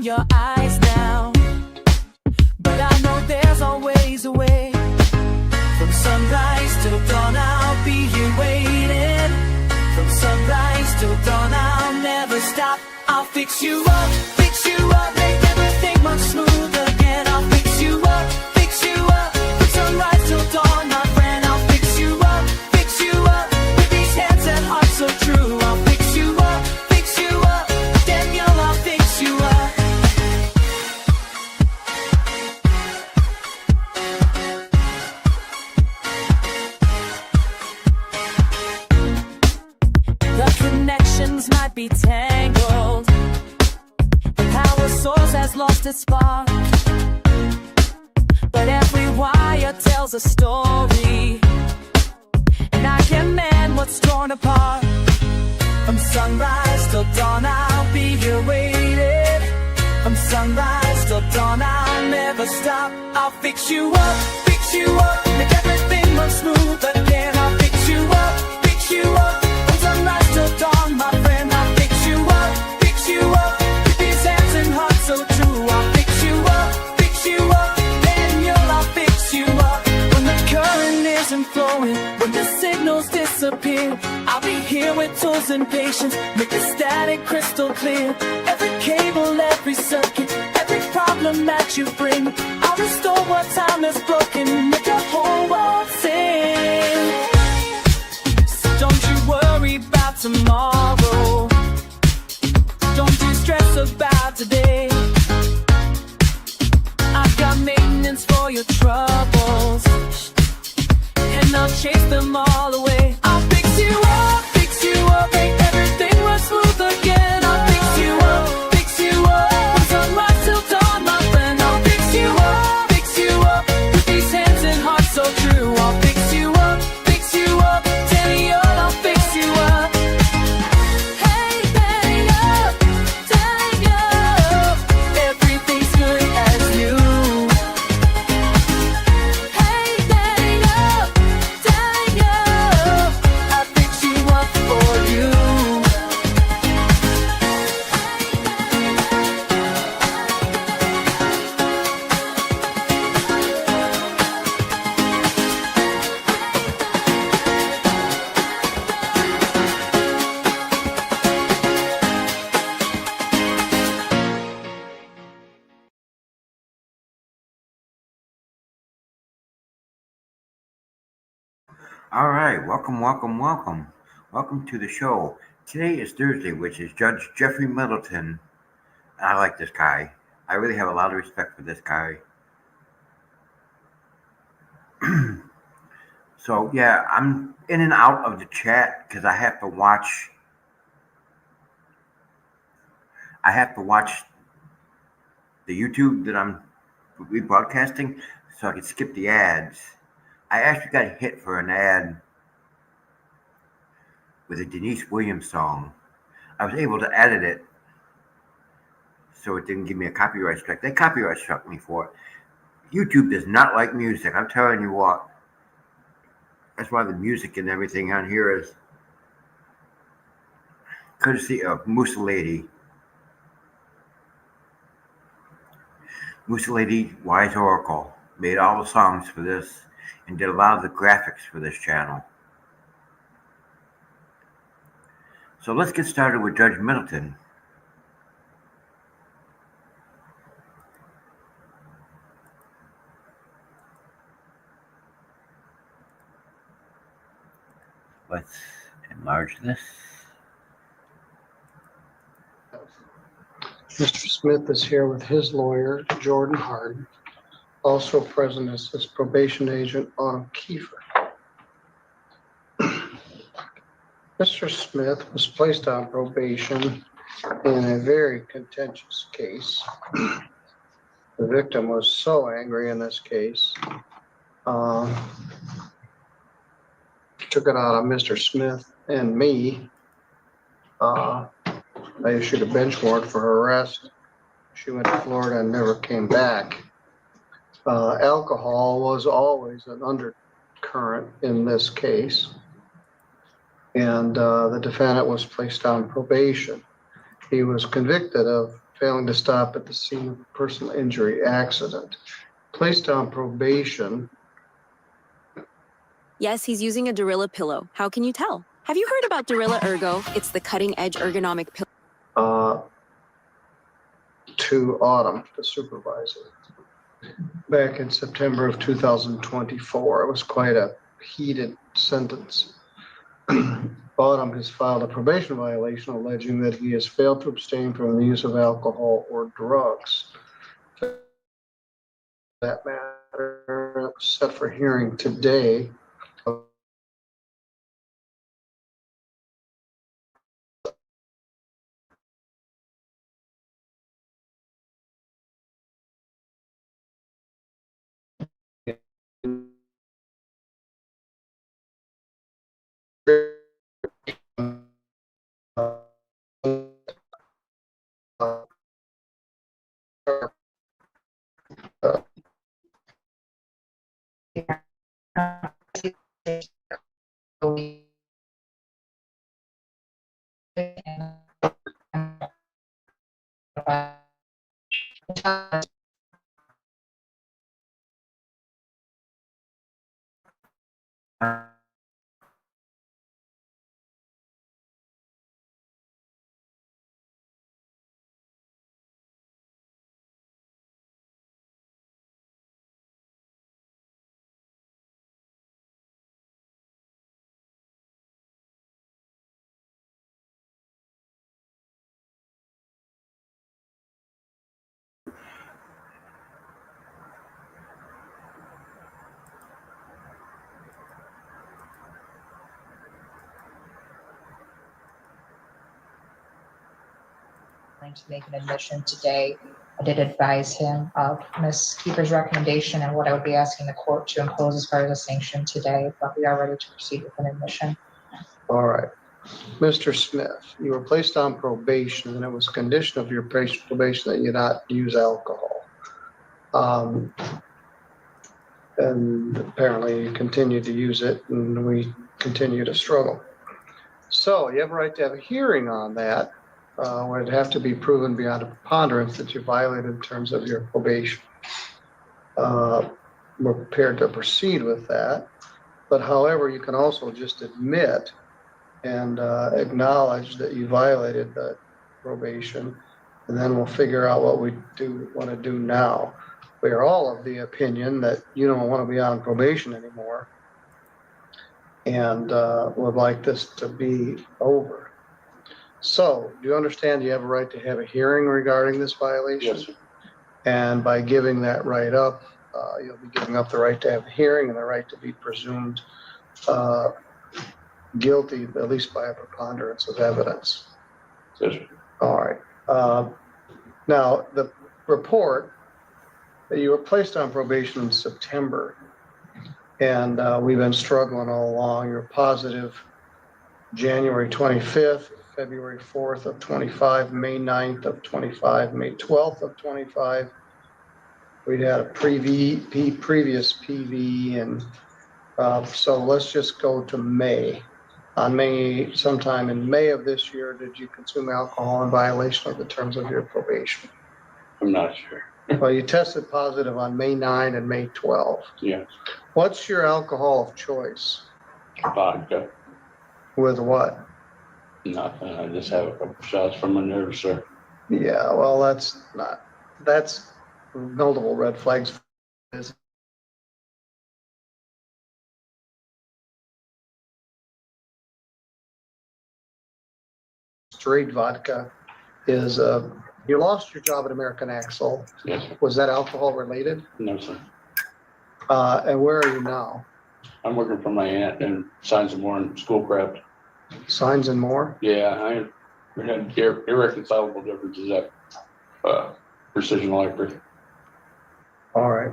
in your eyes now, but I know there's always a way. From sunrise till dawn, I'll be here waiting. From sunrise till dawn, I'll never stop. I'll fix you up, make everything much smoother again. I'll fix you up, from sunrise till dawn, my friend. I'll fix you up, with these hands and heart so true. I'll fix you up, Daniel, I'll fix you up. The connections might be tangled, the power source has lost its spark, but every wire tells a story, and I can mend what's torn apart. From sunrise till dawn, I'll be here waiting. From sunrise till dawn, I'll never stop. I'll fix you up, make everything run smooth again. I'll fix you up, from sunrise till dawn, my friend. I'll fix you up, with these hands and hearts so true. I'll fix you up, Daniel, I'll fix you up. When the current isn't flowing, when the signals disappear, I'll be here with tools and patience, make the static crystal clear. Every cable, every circuit, every problem that you bring, I'll restore what time has broken, make the whole world sing. So don't you worry about tomorrow, don't you stress about today. I've got maintenance for your troubles, and I'll chase them all away. I'll fix you up, make everything run smooth again. I'll fix you up, from sunrise till dawn, my friend. I'll fix you up, with these hands and hearts so true. I'll fix you up, Daniel, I'll fix you up. Hey, Daniel, everything's good as new. Hey, Daniel, I'll fix you up for you. All right, welcome to the show. Today is Thursday, which is Judge Jeffrey Middleton. I like this guy. I really have a lot of respect for this guy. So yeah, I'm in and out of the chat because I have to watch the YouTube that I'm rebroadcasting, so I can skip the ads. I actually got hit for an ad with a Denise Williams song. I was able to edit it so it didn't give me a copyright strike. They copyright struck me for it. YouTube does not like music. I'm telling you what. That's why the music and everything on here is courtesy of Musalady. Musalady Wise Oracle made all the songs for this and did a lot of the graphics for this channel. So let's get started with Judge Middleton. Let's enlarge this. Mr. Smith is here with his lawyer, Jordan Hard, also present as his probation agent, Autumn Kiefer. Mr. Smith was placed on probation in a very contentious case. The victim was so angry in this case. Took it out on Mr. Smith and me. I issued a bench warrant for her arrest. She went to Florida and never came back. Alcohol was always an undercurrent in this case. And the defendant was placed on probation. He was convicted of failing to stop at the scene of a personal injury accident. Placed on probation. Yes, he's using a Dorilla pillow. How can you tell? Have you heard about Dorilla Ergo? It's the cutting-edge ergonomic pillow. To Autumn, the supervisor. Back in September of 2024, it was quite a heated sentence. Autumn has filed a probation violation alleging that he has failed to abstain from the use of alcohol or drugs. For that matter, set for hearing today. Going to make an admission today. I did advise him of Ms. Keeper's recommendation and what I would be asking the court to impose as part of the sanction today, but we are ready to proceed with an admission. All right. Mr. Smith, you were placed on probation and it was a condition of your probation that you not use alcohol. And apparently you continue to use it and we continue to struggle. So you have a right to have a hearing on that. Would have to be proven beyond a preponderance that you violated in terms of your probation. We're prepared to proceed with that. But however, you can also just admit and acknowledge that you violated the probation, and then we'll figure out what we want to do now. We are all of the opinion that you don't want to be on probation anymore and would like this to be over. So, do you understand you have a right to have a hearing regarding this violation? Yes, sir. And by giving that right up, you'll be giving up the right to have a hearing and the right to be presumed guilty, at least by a preponderance of evidence. Yes, sir. All right. Now, the report that you were placed on probation in September, and we've been struggling all along. You're positive January 25th, February 4th of 25, May 9th of 25, May 12th of 25. We'd had a previous PV, and so let's just go to May. On May, sometime in May of this year, did you consume alcohol in violation of the terms of your probation? I'm not sure. Well, you tested positive on May 9 and May 12. Yes. What's your alcohol of choice? Vodka. With what? Nothing. I just have a couple shots from my nerves, sir. Yeah, well, that's multiple red flags. Straight vodka is, you lost your job at American Axle. Yes, sir. Was that alcohol related? No, sir. And where are you now? I'm working for my aunt in Signs and More in Schoolcraft. Signs and More? Yeah, we had irreconcilable differences at Precision Electric. All right.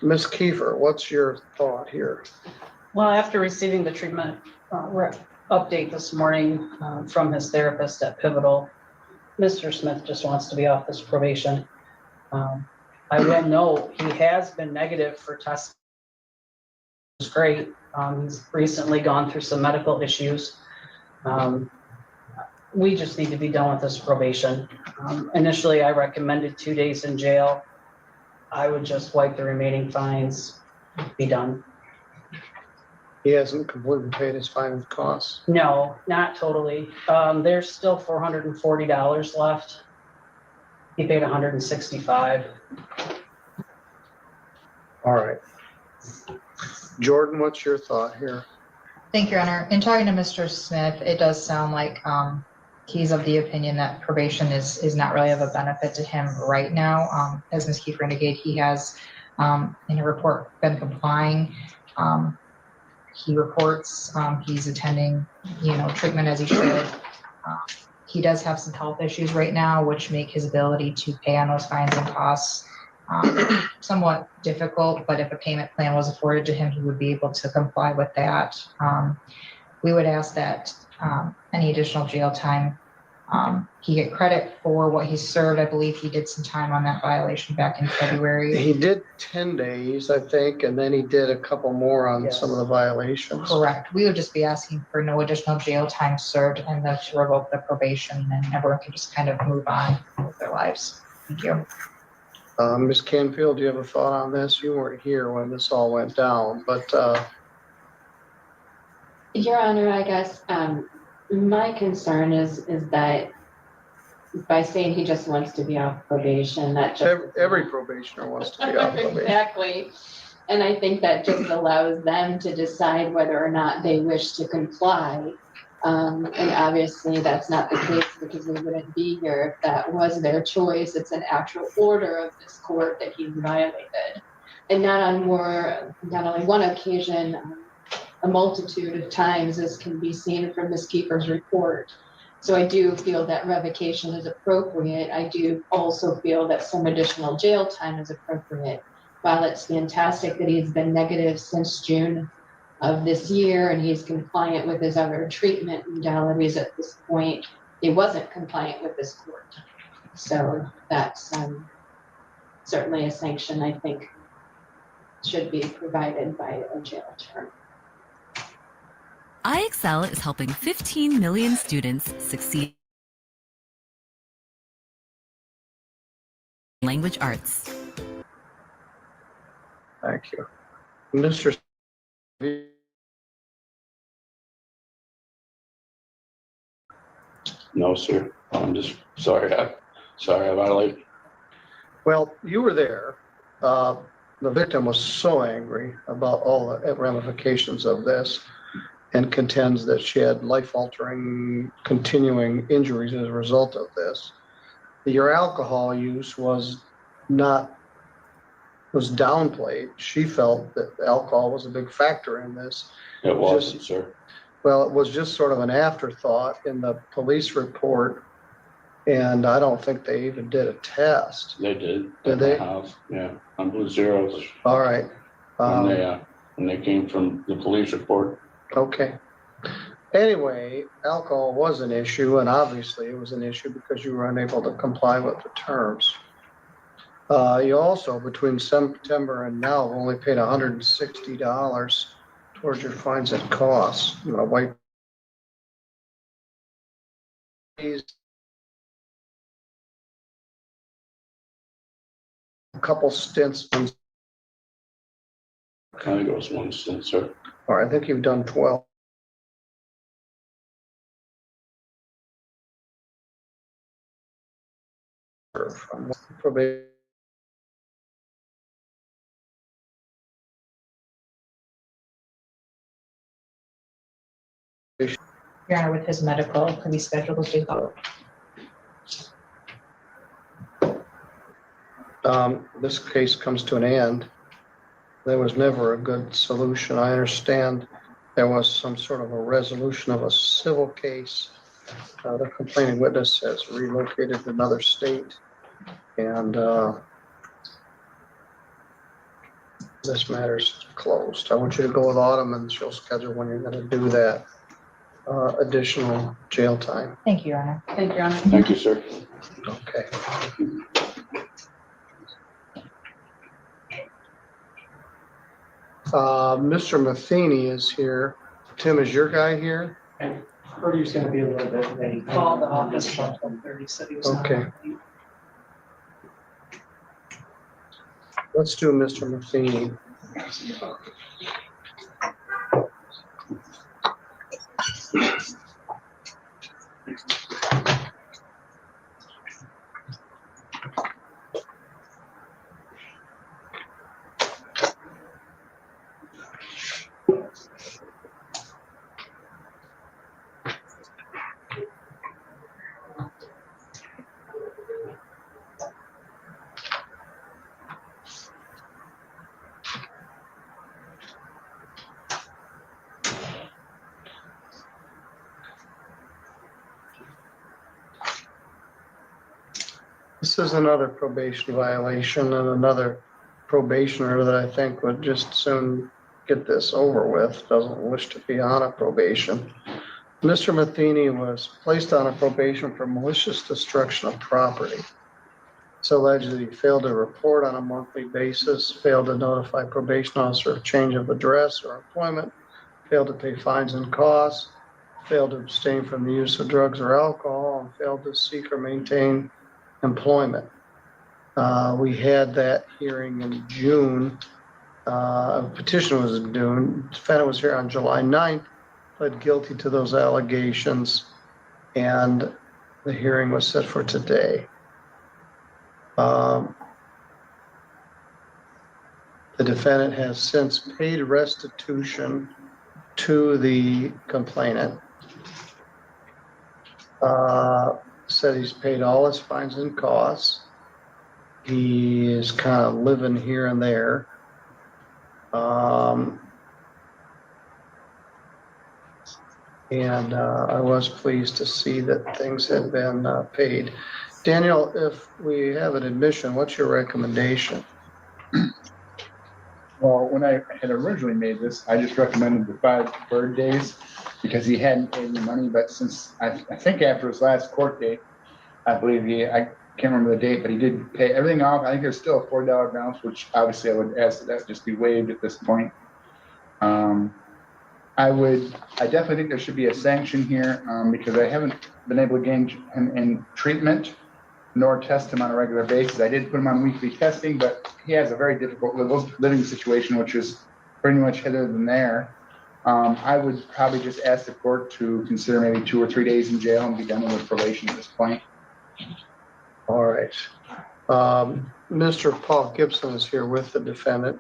Ms. Kiefer, what's your thought here? Well, after receiving the treatment update this morning from his therapist at Pivotal, Mr. Smith just wants to be off this probation. I will note he has been negative for testing. It's great. He's recently gone through some medical issues. we just need to be done with this probation. Initially, I recommended 2 days in jail. I would just wipe the remaining fines, be done. He hasn't completely paid his fine and costs. No, not totally. There's still $440 left. He paid $165. All right. Jordan, what's your thought here? Thank you, Your Honor. In talking to Mr. Smith, it does sound like he's of the opinion that probation is not really of a benefit to him right now. As Ms. Kiefer indicated, he has in a report been complying. He reports he's attending, treatment as he should. He does have some health issues right now, which make his ability to pay on those fines and costs somewhat difficult, but if a payment plan was afforded to him, he would be able to comply with that. We would ask that any additional jail time, he get credit for what he served. I believe he did some time on that violation back in February. He did 10 days, I think, and then he did a couple more on Yes. some of the violations. Correct. We would just be asking for no additional jail time served and then to revoke the probation, and everyone can just kind of move on with their lives. Thank you. Ms. Canfield, do you have a thought on this? You weren't here when this all went down, but Your Honor, I guess my concern is that by saying he just wants to be off probation, that just every probationer wants to be off probation. exactly. And I think that just allows them to decide whether or not they wish to comply. And obviously that's not the case because we wouldn't be here if that was their choice. It's an actual order of this court that he's violated. And not only one occasion, a multitude of times, as can be seen from Ms. Kiefer's report. So I do feel that revocation is appropriate. I do also feel that some additional jail time is appropriate. While it's fantastic that he's been negative since June of this year and he's compliant with his other treatment modalities at this point, he wasn't compliant with this court. So that's certainly a sanction I think should be provided by a jail term. iExcel is helping 15 million students succeed in language arts. Thank you. Mr. No, sir. I'm just sorry. I violated. Well, you were there. The victim was so angry about all the ramifications of this and contends that she had life-altering, continuing injuries as a result of this. Your alcohol use was downplayed. She felt that alcohol was a big factor in this. It wasn't, sir. Well, it was just sort of an afterthought in the police report, and I don't think they even did a test. They did. Did at they? my house. Yeah, on Blue Zeros. All right. When they came from the police report. Okay. Anyway, alcohol was an issue, and obviously it was an issue because you were unable to comply with the terms. You also, between September and now, have only paid $160 towards your fines and costs. You know, white a couple stints. I think it was one stint, sir. All right, I think you've done 12. From probation. Your Honor, with his medical, can we schedule those days out? This case comes to an end. There was never a good solution. I understand there was some sort of a resolution of a civil case. The complaining witness has relocated to another state, and this matter's closed. I want you to go with Autumn, and she'll schedule when you're going to do that additional jail time. Thank you, Your Honor. Thank you, Your Honor. Thank you, sir. Okay. Mr. Matheny is here. Tim, is your guy here? Purdue's gonna be a little bit late. Called the office about 12:30, said he was not. Okay. Let's do Mr. Matheny. This is another probation violation and another probationer that I think would just soon get this over with, doesn't wish to be on a probation. Mr. Matheny was placed on a probation for malicious destruction of property. It's alleged that he failed to report on a monthly basis, failed to notify probation officer of change of address or employment, failed to pay fines and costs, failed to abstain from the use of drugs or alcohol, and failed to seek or maintain employment. We had that hearing in June. A petition was in June. Defendant was here on July 9th, pled guilty to those allegations, and the hearing was set for today. The defendant has since paid restitution to the complainant. Said he's paid all his fines and costs. He is kind of living here and there. And I was pleased to see that things had been paid. Daniel, if we have an admission, what's your recommendation? Well, when I had originally made this, I just recommended the 5 bird days because he hadn't paid any money. But since I think after his last court date, I believe I can't remember the date, but he did pay everything off. I think there's still a $4 balance, which obviously I would ask that just be waived at this point. I definitely think there should be a sanction here because I haven't been able to gain him in treatment nor test him on a regular basis. I did put him on weekly testing, but he has a very difficult living situation, which is pretty much hither than there. I would probably just ask the court to consider maybe 2 or 3 days in jail and be done with probation at this point. All right. Mr. Paul Gibson is here with the defendant.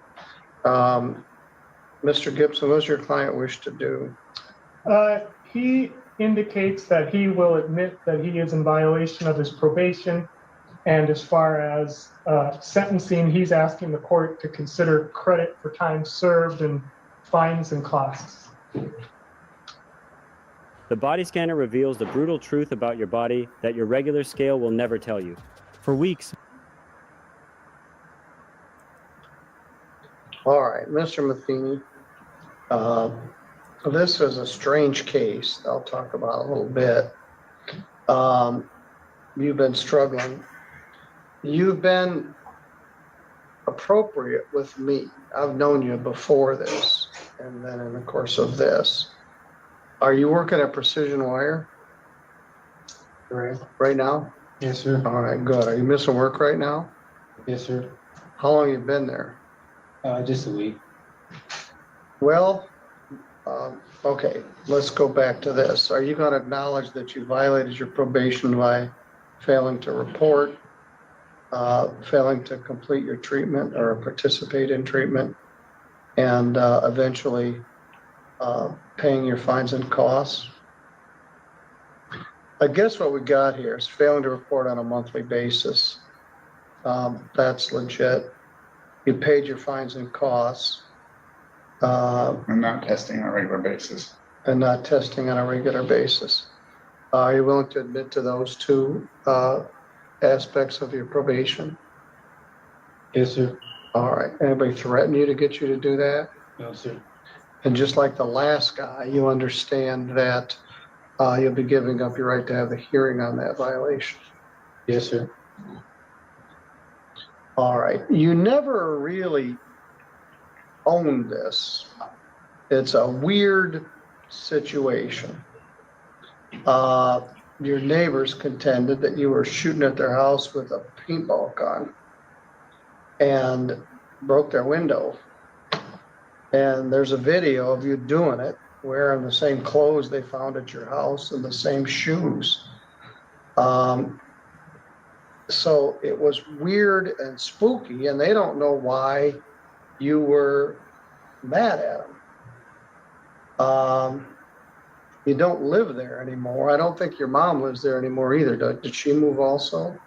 Mr. Gibson, what does your client wish to do? He indicates that he will admit that he is in violation of his probation. And as far as sentencing, he's asking the court to consider credit for time served and fines and costs. The body scanner reveals the brutal truth about your body that your regular scale will never tell you. For weeks. All right, Mr. Matheny. This is a strange case I'll talk about a little bit. You've been struggling. You've been appropriate with me. I've known you before this and then in the course of this. Are you working at Precision Wire? Right now? Yes, sir. All right, good. Are you missing work right now? Yes, sir. How long have you been there? Just a week. Well, okay, let's go back to this. Are you going to acknowledge that you violated your probation by failing to report, failing to complete your treatment or participate in treatment, and eventually paying your fines and costs? I guess what we got here is failing to report on a monthly basis. That's legit. You paid your fines and costs. I'm not testing on a regular basis. And not testing on a regular basis. Are you willing to admit to those 2 aspects of your probation? Yes, sir. All right. Anybody threaten you to get you to do that? No, sir. And just like the last guy, you understand that you'll be giving up your right to have a hearing on that violation. Yes, sir. All right. You never really owned this. It's a weird situation. Your neighbors contended that you were shooting at their house with a paintball gun and broke their window. And there's a video of you doing it, wearing the same clothes they found at your house and the same shoes. So it was weird and spooky, and they don't know why you were mad at them. You don't live there anymore. I don't think your mom lives there anymore either. Did she move also?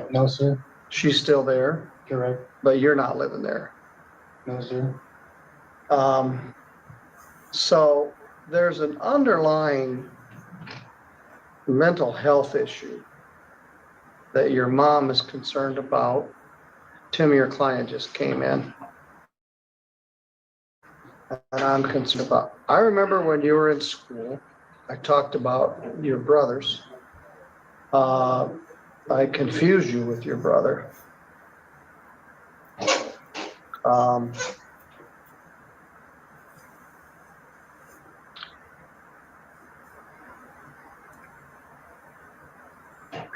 No, sir. She's still there, Correct. but you're not living there. No, sir. So there's an underlying mental health issue that your mom is concerned about. Tim, your client just came in. And I'm concerned about. I remember when you were in school, I talked about your brothers. I confused you with your brother.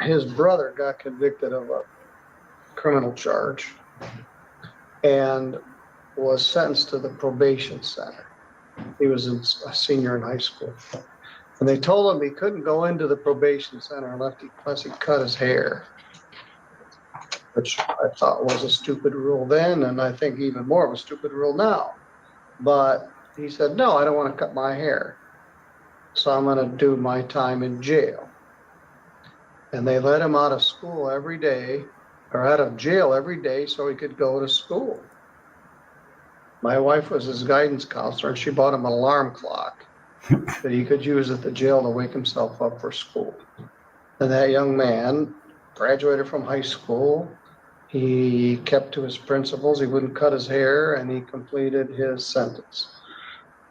His brother got convicted of a criminal charge and was sentenced to the probation center. He was a senior in high school. And they told him he couldn't go into the probation center unless he cut his hair, which I thought was a stupid rule then, and I think even more of a stupid rule now. But he said, no, I don't want to cut my hair. So I'm going to do my time in jail. And they let him out of school every day, or out of jail every day, so he could go to school. My wife was his guidance counselor, and she bought him an alarm clock that he could use at the jail to wake himself up for school. And that young man graduated from high school. He kept to his principles. He wouldn't cut his hair, and he completed his sentence.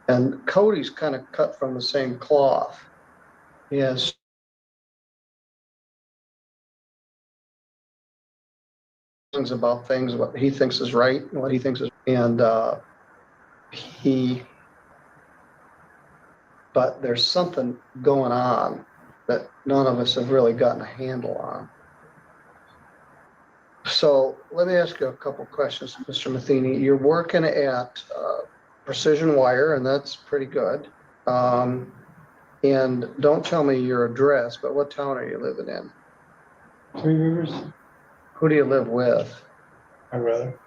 And Cody's kind of cut from the same cloth. He has things about things, what he thinks is right and what he thinks is, and but there's something going on that none of us have really gotten a handle on. So let me ask you a couple questions, Mr. Matheny. You're working at Precision Wire, and that's pretty good. And don't tell me your address, but what town are you living in? Three Rivers. Who do you live with? My brother.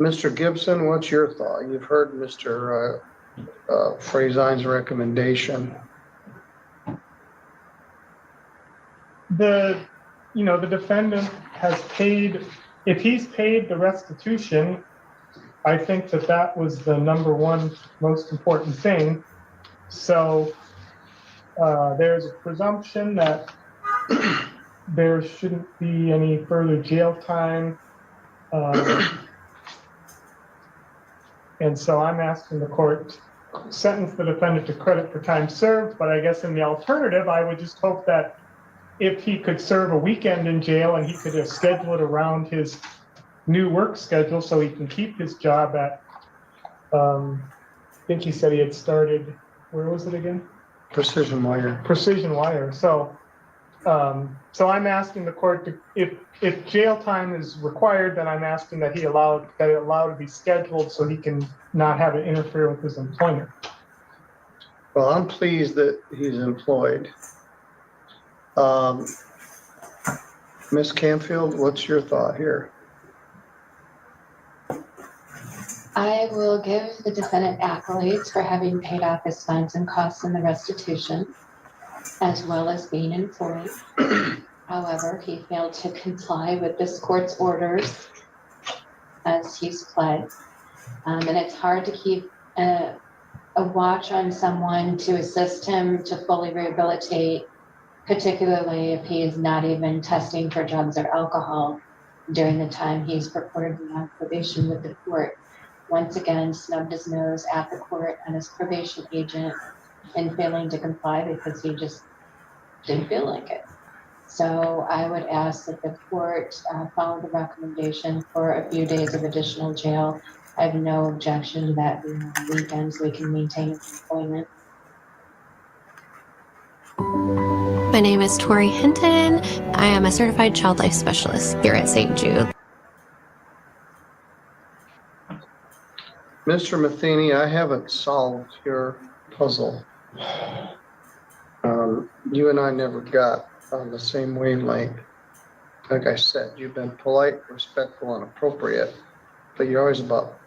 Mr. Gibson, what's your thought? You've heard Mr. Frazine's recommendation. The defendant has paid, if he's paid the restitution, I think that was the number one most important thing. So there's a presumption that there shouldn't be any further jail time. And so I'm asking the court to sentence the defendant to credit for time served, but I guess in the alternative, I would just hope that if he could serve a weekend in jail and he could just schedule it around his new work schedule so he can keep his job at, I think he said he had started, where was it again? Precision Wire. Precision Wire. So I'm asking the court to, if jail time is required, then I'm asking that it allowed to be scheduled so he can not have it interfere with his employment. Well, I'm pleased that he's employed. Ms. Canfield, what's your thought here? I will give the defendant accolades for having paid off his fines and costs in the restitution, as well as being employed. However, he failed to comply with this court's orders as he's pled. And it's hard to keep a watch on someone to assist him to fully rehabilitate, particularly if he is not even testing for drugs or alcohol during the time he's purportedly on probation with the court. Once again, snubbed his nose at the court and his probation agent in failing to comply because he just didn't feel like it. So I would ask that the court follow the recommendation for a few days of additional jail. I have no objection to that being on weekends. We can maintain employment. My name is Tori Hinton. I am a certified child life specialist here at St. Jude. Mr. Matheny, I haven't solved your puzzle. You and I never got on the same wavelength. Like I said, you've been polite, respectful, and appropriate, but you're always about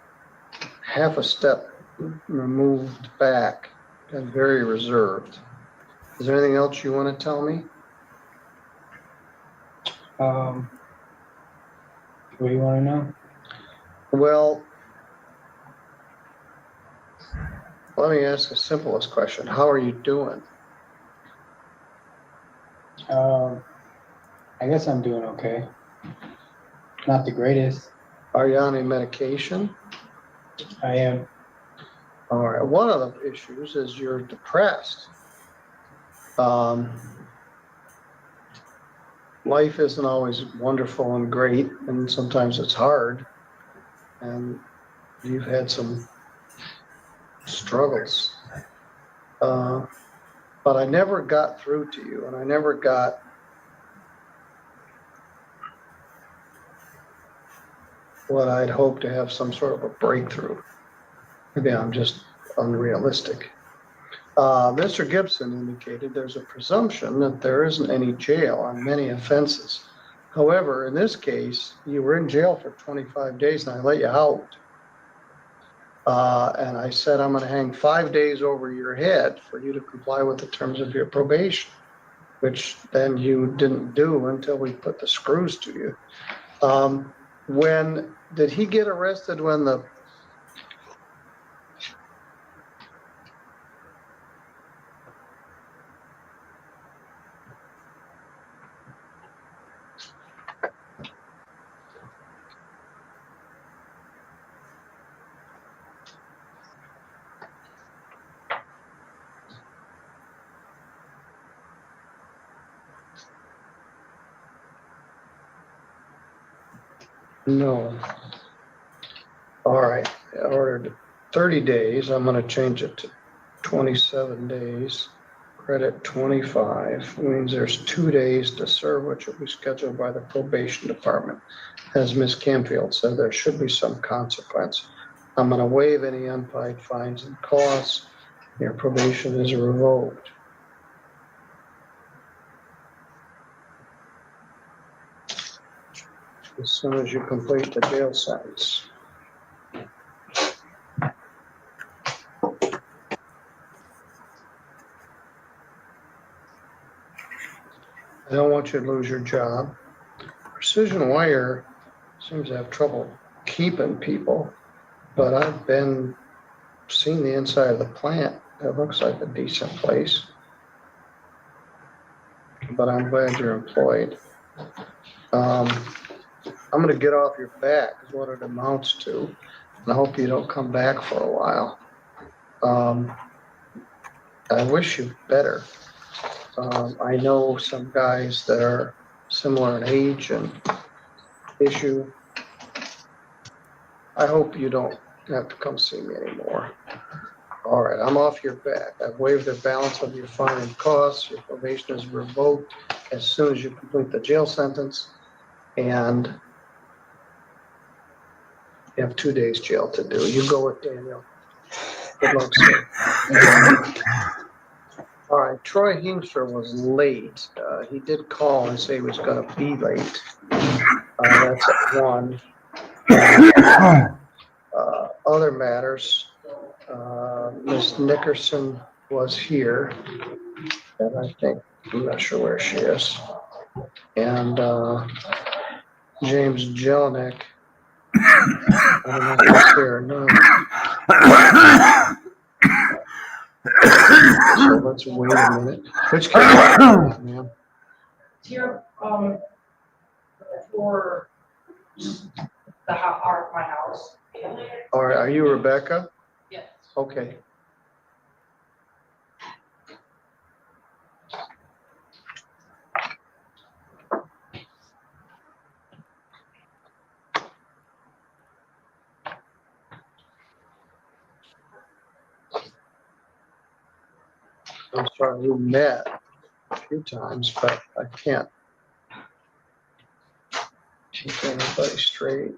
half a step removed back and very reserved. Is there anything else you want to tell me? What do you want to know? Well, let me ask the simplest question. How are you doing? I guess I'm doing okay. Not the greatest. Are you on any medication? I am. All right. One of the issues is you're depressed. Life isn't always wonderful and great, and sometimes it's hard. And you've had some struggles. But I never got through to you, and I never got what I'd hoped to have some sort of a breakthrough. Maybe I'm just unrealistic. Mr. Gibson indicated there's a presumption that there isn't any jail on many offenses. However, in this case, you were in jail for 25 days and I let you out. And I said, I'm going to hang 5 days over your head for you to comply with the terms of your probation, which then you didn't do until we put the screws to you. When did he get arrested? When the No. All right. I ordered 30 days. I'm going to change it to 27 days. Credit 25 means there's 2 days to serve, which will be scheduled by the probation department. As Ms. Camfield said, there should be some consequence. I'm going to waive any unpaid fines and costs. Your probation is revoked. As soon as you complete the jail sentence. I don't want you to lose your job. Precision Wire seems to have trouble keeping people, but I've seen the inside of the plant. It looks like a decent place. But I'm glad you're employed. I'm going to get off your back is what it amounts to. And I hope you don't come back for a while. I wish you better. I know some guys that are similar in age and issue. I hope you don't have to come see me anymore. All right, I'm off your back. I've waived the balance of your fine and costs. Your probation is revoked as soon as you complete the jail sentence. And you have 2 days jail to do. You go with Daniel. Good luck, sir. All right, Troy Heemster was late. He did call and say he was going to be late. That's at 1. Other matters, Ms. Nickerson was here, and I'm not sure where she is. And James Jelinek, I don't know if he's here or not. So let's wait a minute. Which camera, ma'am? Here, for my house. All right, are you Rebecca? Yes. Okay. I'm sorry, we met a few times, but I can't keep anybody straight.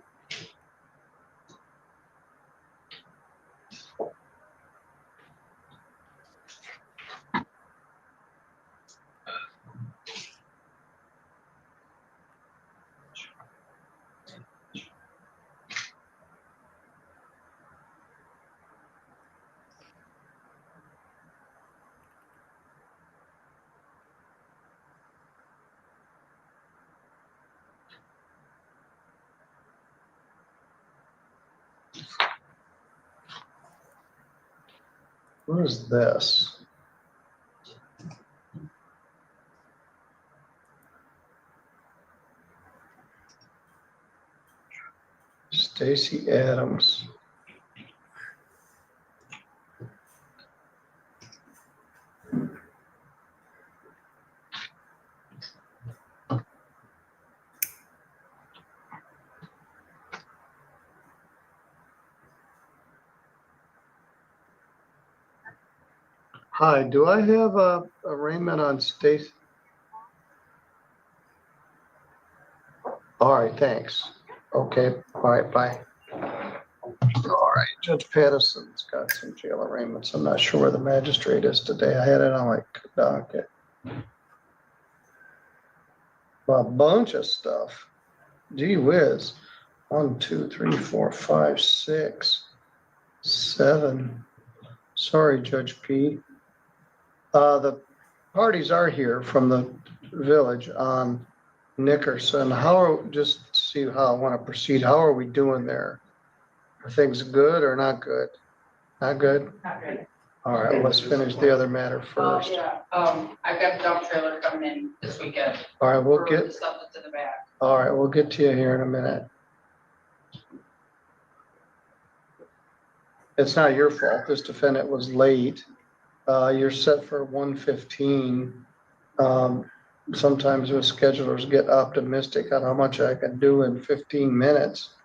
What is this? Stacy Adams. Hi, do I have a arraignment on Stacy? All right, thanks. Okay, all right, bye. All right, Judge Patterson's got some jail arraignments. I'm not sure where the magistrate is today. I had it on my docket. A bunch of stuff. Gee whiz. 1, 2, 3, 4, 5, 6, 7. Sorry, Judge P. The parties are here from the village on Nickerson. Just to see how I want to proceed. How are we doing there? Are things good or not good? Not good? Not good. All right, let's finish the other matter first. Yeah, I've got the dump trailer coming in this weekend. All right, we'll for get, the stuff that's in the back. all right, we'll get to you here in a minute. It's not your fault. This defendant was late. You're set for 1:15. Sometimes the schedulers get optimistic on how much I can do in 15 minutes.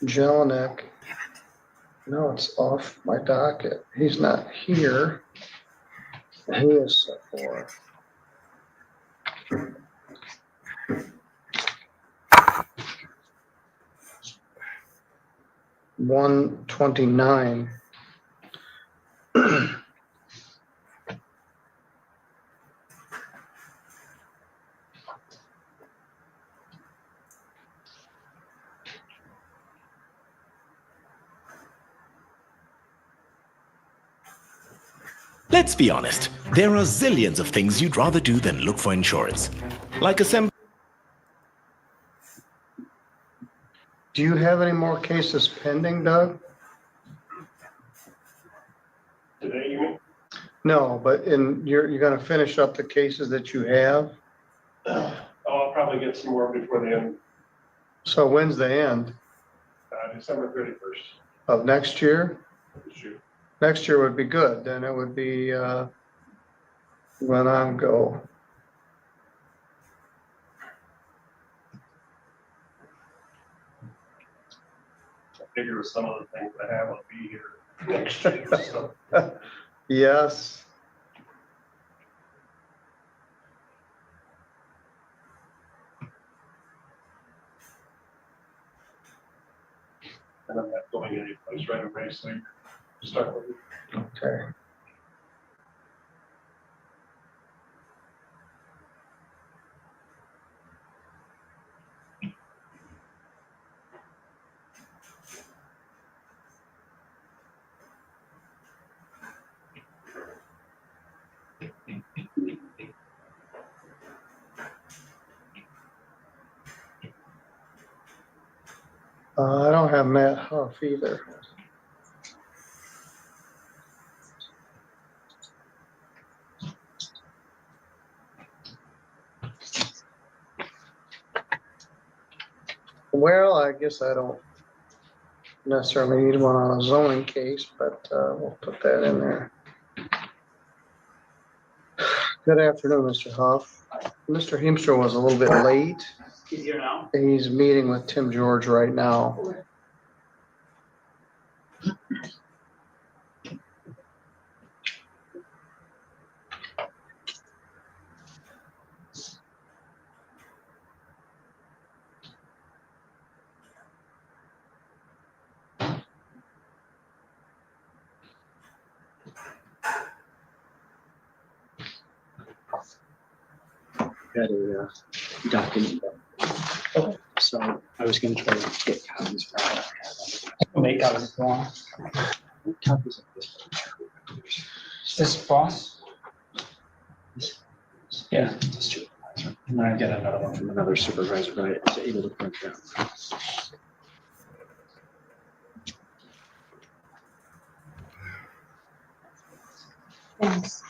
Jelinek, no, it's off my docket. He's not here. He is set for 1:29. Let's be honest, there are zillions of things you'd rather do than look for insurance. Like assemble. Do you have any more cases pending, Doug? Today, you mean? No, but you're gonna finish up the cases that you have? I'll probably get some more before the end, So when's the end? December 31st. Of next year? Shoot. Next year would be good. Then it would be when I go. I figure with some of the things I have, I'll be here next year. So. Yes. And I'm not going anyplace right away, so start with it. Okay. I don't have Matt Huff either. Well, I guess I don't necessarily need one on a zoning case, but we'll put that in there. Good afternoon, Mr. Huff. Mr. Heemstra was a little bit late. He's here now. He's meeting with Tim George right now. had a document. So I was going to try to get copies. Make copies if you want. Copies of this. Is this boss? Yeah, it's supervisor. And then I get another one from another supervisor, but I was able to print it out. Thanks.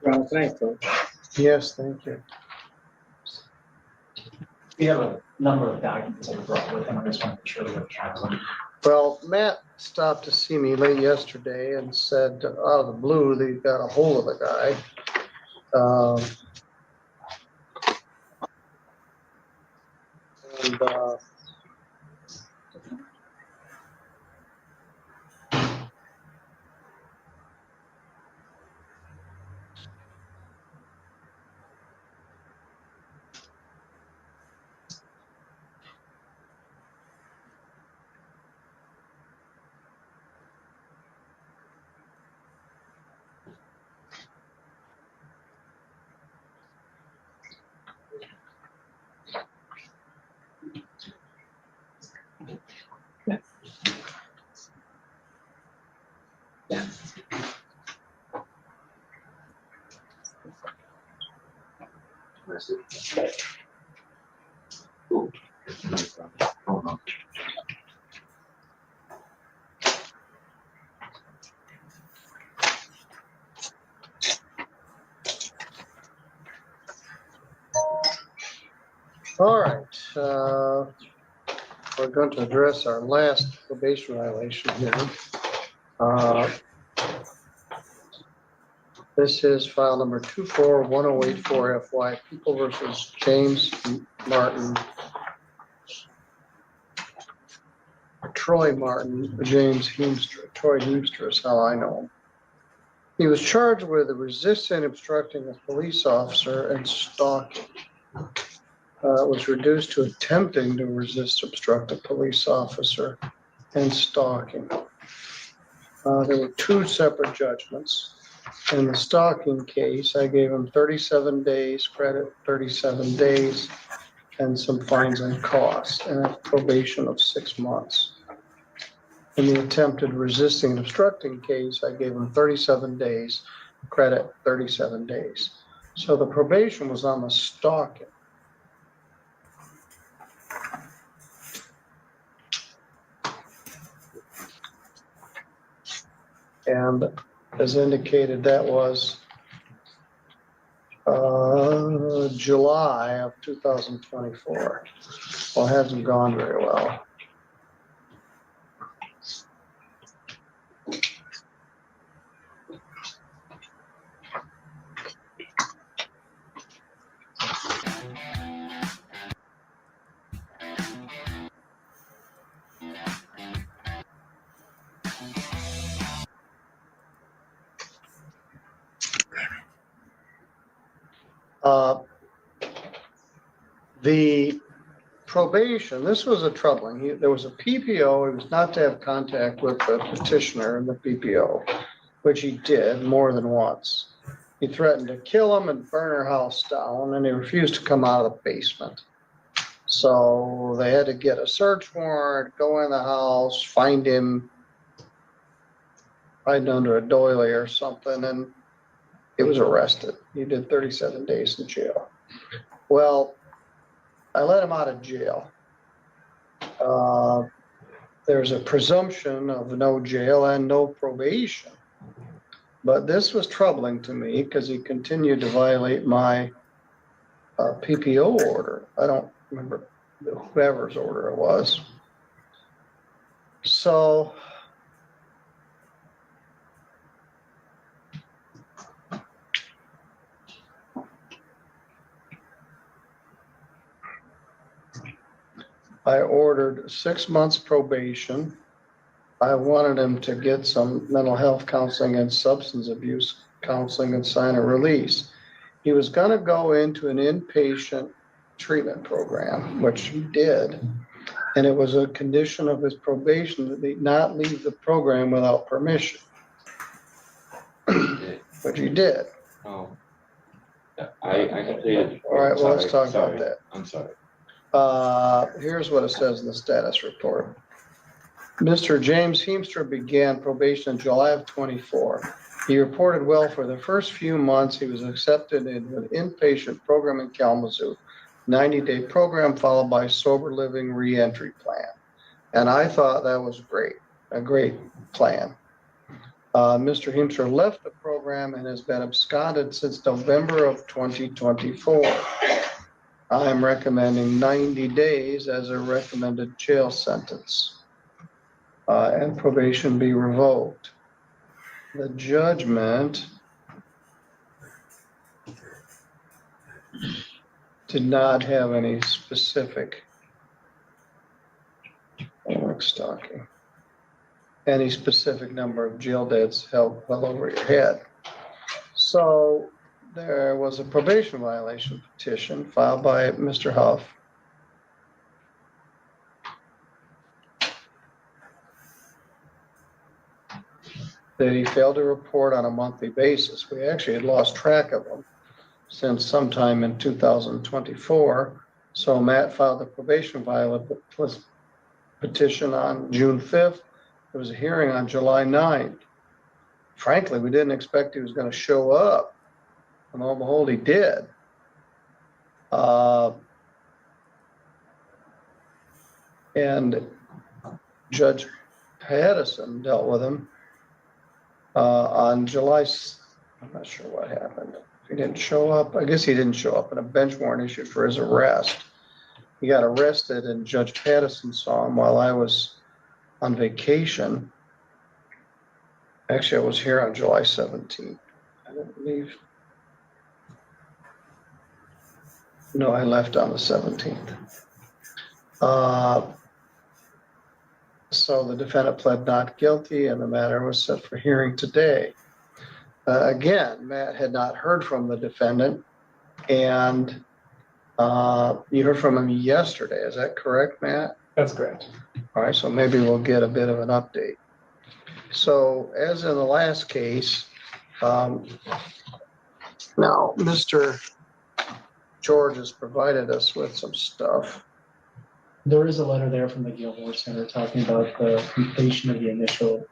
Well, thanks, Coach. Yes, thank you. We have a number of documents that we brought with him. I just want to make sure we have them. Well, Matt stopped to see me late yesterday and said out of the blue that he got a hold of the guy. And all right, we're going to address our last probation violation here. This is file number 241084FY, People versus James Martin. Troy Martin, James Heemstra. Troy Heemstra is how I know him. He was charged with resisting, obstructing a police officer and stalking. It was reduced to attempting to resist, obstruct a police officer and stalking. There were two separate judgments. In the stalking case, I gave him 37 days credit, 37 days, and some fines and costs, and a probation of 6 months. In the attempted resisting and obstructing case, I gave him 37 days credit, 37 days. So the probation was on the stalking. And as indicated, that was July of 2024. Well, it hasn't gone very well. The probation, this was a troubling. There was a PPO. He was not to have contact with the petitioner and the PPO, which he did more than once. He threatened to kill him and burn her house down, and he refused to come out of the basement. So they had to get a search warrant, go in the house, find him hiding under a doily or something, and he was arrested. He did 37 days in jail. Well, I let him out of jail. There's a presumption of no jail and no probation. But this was troubling to me because he continued to violate my PPO order. I don't remember whoever's order it was. So I ordered 6 months probation. I wanted him to get some mental health counseling and substance abuse counseling and sign a release. He was going to go into an inpatient treatment program, which he did. And it was a condition of his probation that he not leave the program without permission. But you did. Oh. I completed. All right, well, let's Sorry, talk sorry. about that. I'm sorry. Here's what it says in the status report. Mr. James Heemstra began probation in July of 24. He reported well for the first few months. He was accepted into an inpatient program in Kalamazoo, 90-day program followed by sober living reentry plan. And I thought that was great, a great plan. Mr. Heemstra left the program and has been absconded since November of 2024. I'm recommending 90 days as a recommended jail sentence. And probation be revoked. The judgment did not have any specific any specific number of jail days held well over your head. So there was a probation violation petition filed by Mr. Huff. That he failed to report on a monthly basis. We actually had lost track of him since sometime in 2024. So Matt filed the probation violation petition on June 5th. There was a hearing on July 9th. Frankly, we didn't expect he was going to show up. And lo and behold, he did. And Judge Pattison dealt with him on July, I'm not sure what happened. He didn't show up. I guess he didn't show up, and a bench warrant issued for his arrest. He got arrested, and Judge Pattison saw him while I was on vacation. Actually, I was here on July 17th. I didn't leave. No, I left on the 17th. So the defendant pled not guilty, and the matter was set for hearing today. Again, Matt had not heard from the defendant, and you heard from him yesterday. Is that correct, Matt? That's correct. All right, so maybe we'll get a bit of an update. So as in the last case, now Mr. George has provided us with some stuff. There is a letter there from the Gilmore Center talking about the completion of the initial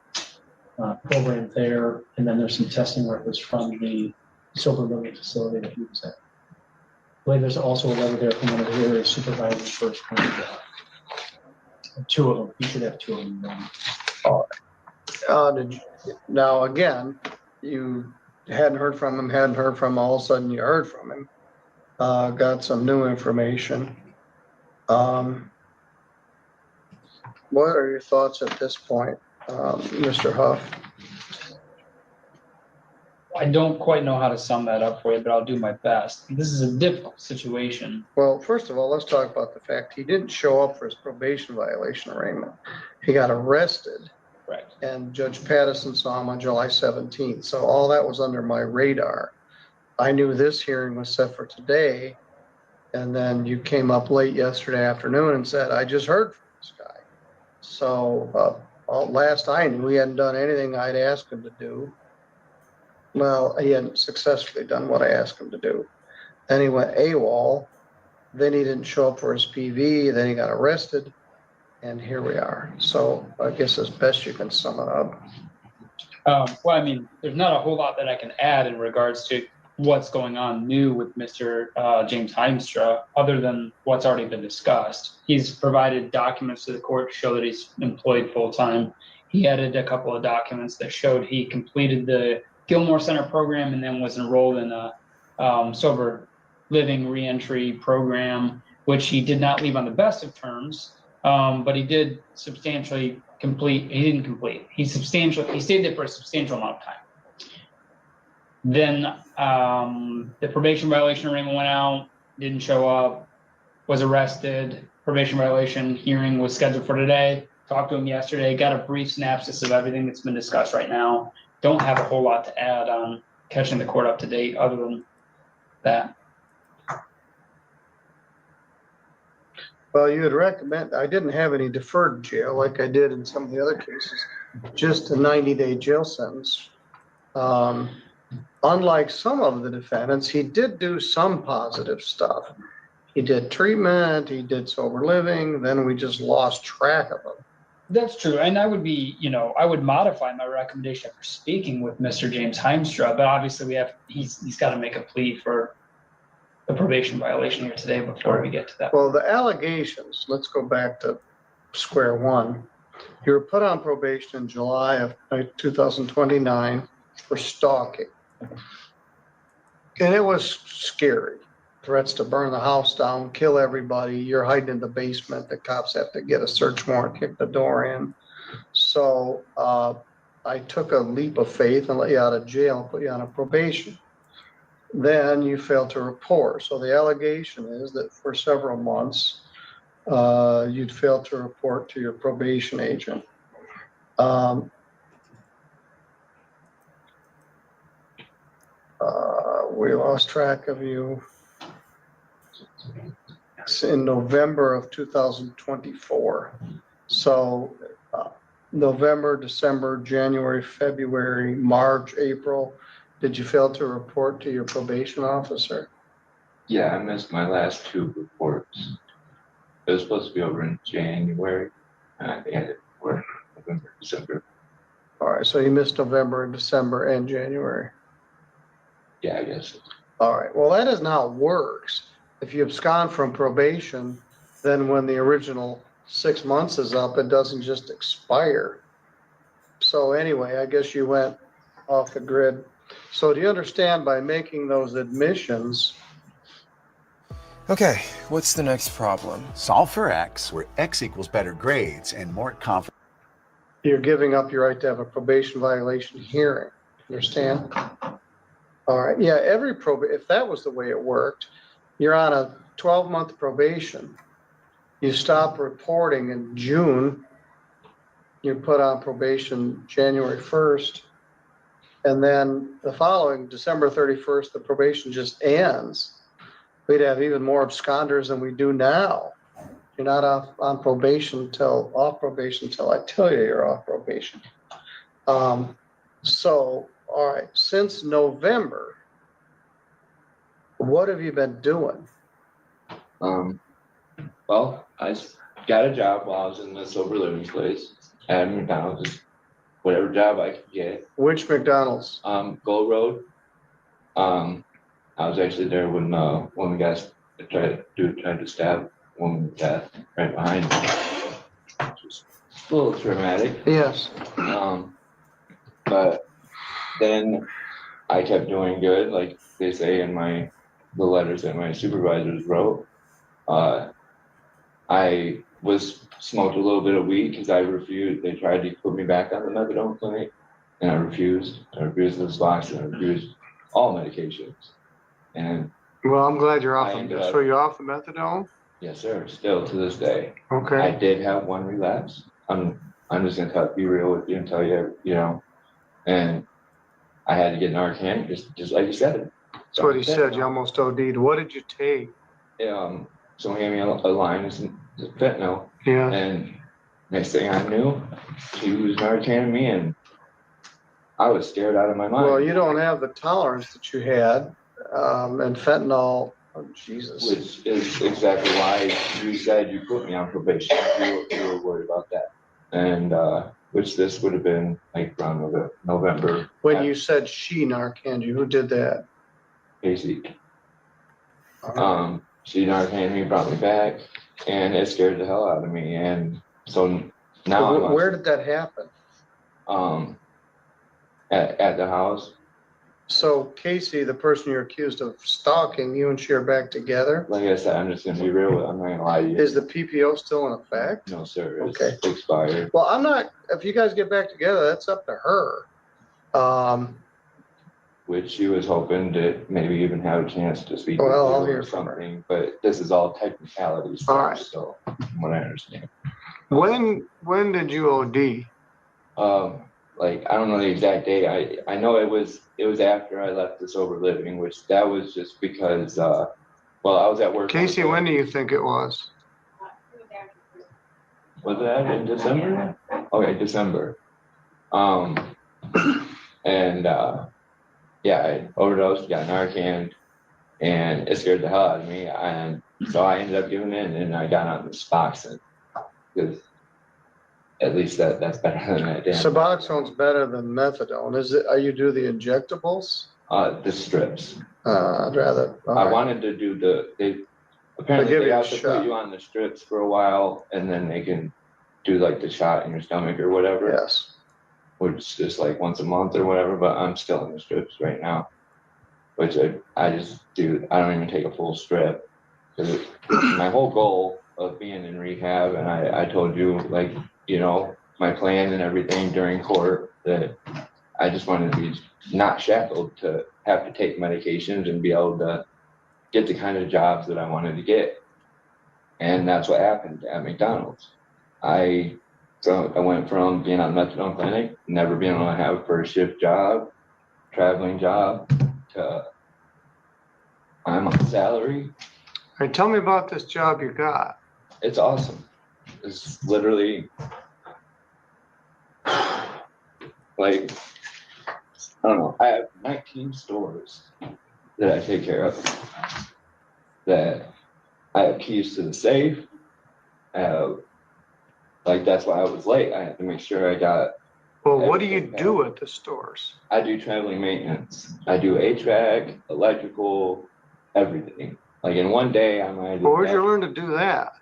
program there, and then there's some testing records from the sober living facility that he was at. I believe there's also a letter there from one of the area supervisors for his client. Two of them. You should have two of them. All right. Now again, you hadn't heard from him, all of a sudden you heard from him. Got some new information. What are your thoughts at this point, Mr. Huff? I don't quite know how to sum that up for you, but I'll do my best. This is a difficult situation. Well, first of all, let's talk about the fact he didn't show up for his probation violation arraignment. He got arrested. Right. And Judge Pattison saw him on July 17th. So all that was under my radar. I knew this hearing was set for today. And then you came up late yesterday afternoon and said, I just heard from this guy. So last I knew, he hadn't done anything I'd asked him to do. Well, he hadn't successfully done what I asked him to do. Then he went AWOL. Then he didn't show up for his PV. Then he got arrested. And here we are. So I guess as best you can sum it up. Well, I mean, there's not a whole lot that I can add in regards to what's going on new with Mr. James Heemstra, other than what's already been discussed. He's provided documents to the court to show that he's employed full-time. He added a couple of documents that showed he completed the Gilmore Center program and then was enrolled in a sober living reentry program, which he did not leave on the best of terms, but he did substantially complete. He didn't complete. He stayed there for a substantial amount of time. Then the probation violation arraignment went out, didn't show up, was arrested. Probation violation hearing was scheduled for today. Talked to him yesterday, got a brief synopsis of everything that's been discussed right now. Don't have a whole lot to add on catching the court up to date other than that. Well, you would recommend, I didn't have any deferred jail like I did in some of the other cases, just a 90-day jail sentence. unlike some of the defendants, he did do some positive stuff. He did treatment, he did sober living, then we just lost track of him. That's true. And I would be, I would modify my recommendation for speaking with Mr. James Heimstra, but obviously he's got to make a plea for the probation violation here today before we get to that. Well, the allegations, let's go back to square one. You were put on probation in July of 2029 for stalking. And it was scary. Threats to burn the house down, kill everybody. You're hiding in the basement. The cops have to get a search warrant, kick the door in. So I took a leap of faith and let you out of jail and put you on a probation. Then you failed to report. So the allegation is that for several months, you'd failed to report to your probation agent. We lost track of you in November of 2024. So November, December, January, February, March, April, did you fail to report to your probation officer? Yeah, I missed my last 2 reports. It was supposed to be over in January. I think I did work November, December. All right, so you missed November, December, and January. Yeah, I guess. All right, well, that is not how it works. If you abscond from probation, then when the original 6 months is up, it doesn't just expire. So anyway, I guess you went off the grid. So do you understand, by making those admissions? Okay, what's the next problem? Solve for X, where X equals better grades and more confidence. You're giving up your right to have a probation violation hearing. Understand? All right, yeah, if that was the way it worked, you're on a 12-month probation. You stop reporting in June. You're put on probation January 1st. And then the following December 31st, the probation just ends. We'd have even more absconders than we do now. You're not off probation until I tell you you're off probation. So, all right, since November, what have you been doing? Well, I got a job while I was in the sober living place at McDonald's, just whatever job I could get. Which McDonald's? Gold Road. I was actually there when one of the guys tried to stab a woman to death right behind me. Which was a little traumatic. Yes. But then I kept doing good, like they say in the letters that my supervisors wrote. I was smoked a little bit of weed because I refused. They tried to put me back on the methadone clinic, and I refused. I refused the Suboxone. I refused all medications. And well, I'm glad you're off. So you're off the methadone? Yes, sir. Still to this day. Okay. I did have one relapse. I'm just gonna be real with you and tell you, and I had to get Narcan, just like you said. That's what he said. You almost OD'd. What did you take? Someone gave me a line of some fentanyl. Yeah. And next thing I knew, she was Narcaning me, and I was scared out of my mind. Well, you don't have the tolerance that you had, and fentanyl. Oh, Jesus. Which is exactly why you said you put me on probation. You were worried about that, and which this would have been like around November. When you said she Narcaned you, who did that? Casey. She Narcaned me, brought me back, and it scared the hell out of me. And so now, so where did that happen? At the house. So Casey, the person you're accused of stalking, you and she are back together? Like I said, I'm just gonna be real with you. I'm not gonna lie to you. Is the PPO still in effect? No, sir. It's okay. Expired. Well, I'm not. If you guys get back together, that's up to her. Which she was hoping to maybe even have a chance to speak well, with I'll you hear or from something. her. But this is all technicalities. All right. So, from what I understand. When did you OD? Like I don't know the exact date. I know it was after I left the sober living, which that was just because I was at work. Casey, when do you think it was? Was that in December? Okay, December. And Yeah, I overdosed, got Narcan, and it scared the hell out of me. And so I ended up giving in, and I got on this Suboxone because at least that's better than that. Suboxone's better than methadone. Is it? Are you do the injectables? The strips. I'd rather. I wanted to do apparently give they you a have to shot. put you on the strips for a while, and then they can do like the shot in your stomach or whatever. Yes. Which is just like once a month or whatever, but I'm still on the strips right now, which I just do. I don't even take a full strip because my whole goal of being in rehab, and I told you, like, you know, my plan and everything during court, that I just wanted to be not shackled to have to take medications and be able to get the kind of jobs that I wanted to get. And that's what happened at McDonald's. I went from being on methadone clinic, never being able to have a first shift job, traveling job, to I'm on salary. All right, tell me about this job you got. It's awesome. It's literally like, I don't know, I have 19 stores that I take care of, that I have keys to the safe. I have, like, that's why I was late. I had to make sure I got. Well, what do you do at the stores? I do traveling maintenance. I do HVAC, electrical, everything. Like in one day, I might. Well, where'd you learn to do that?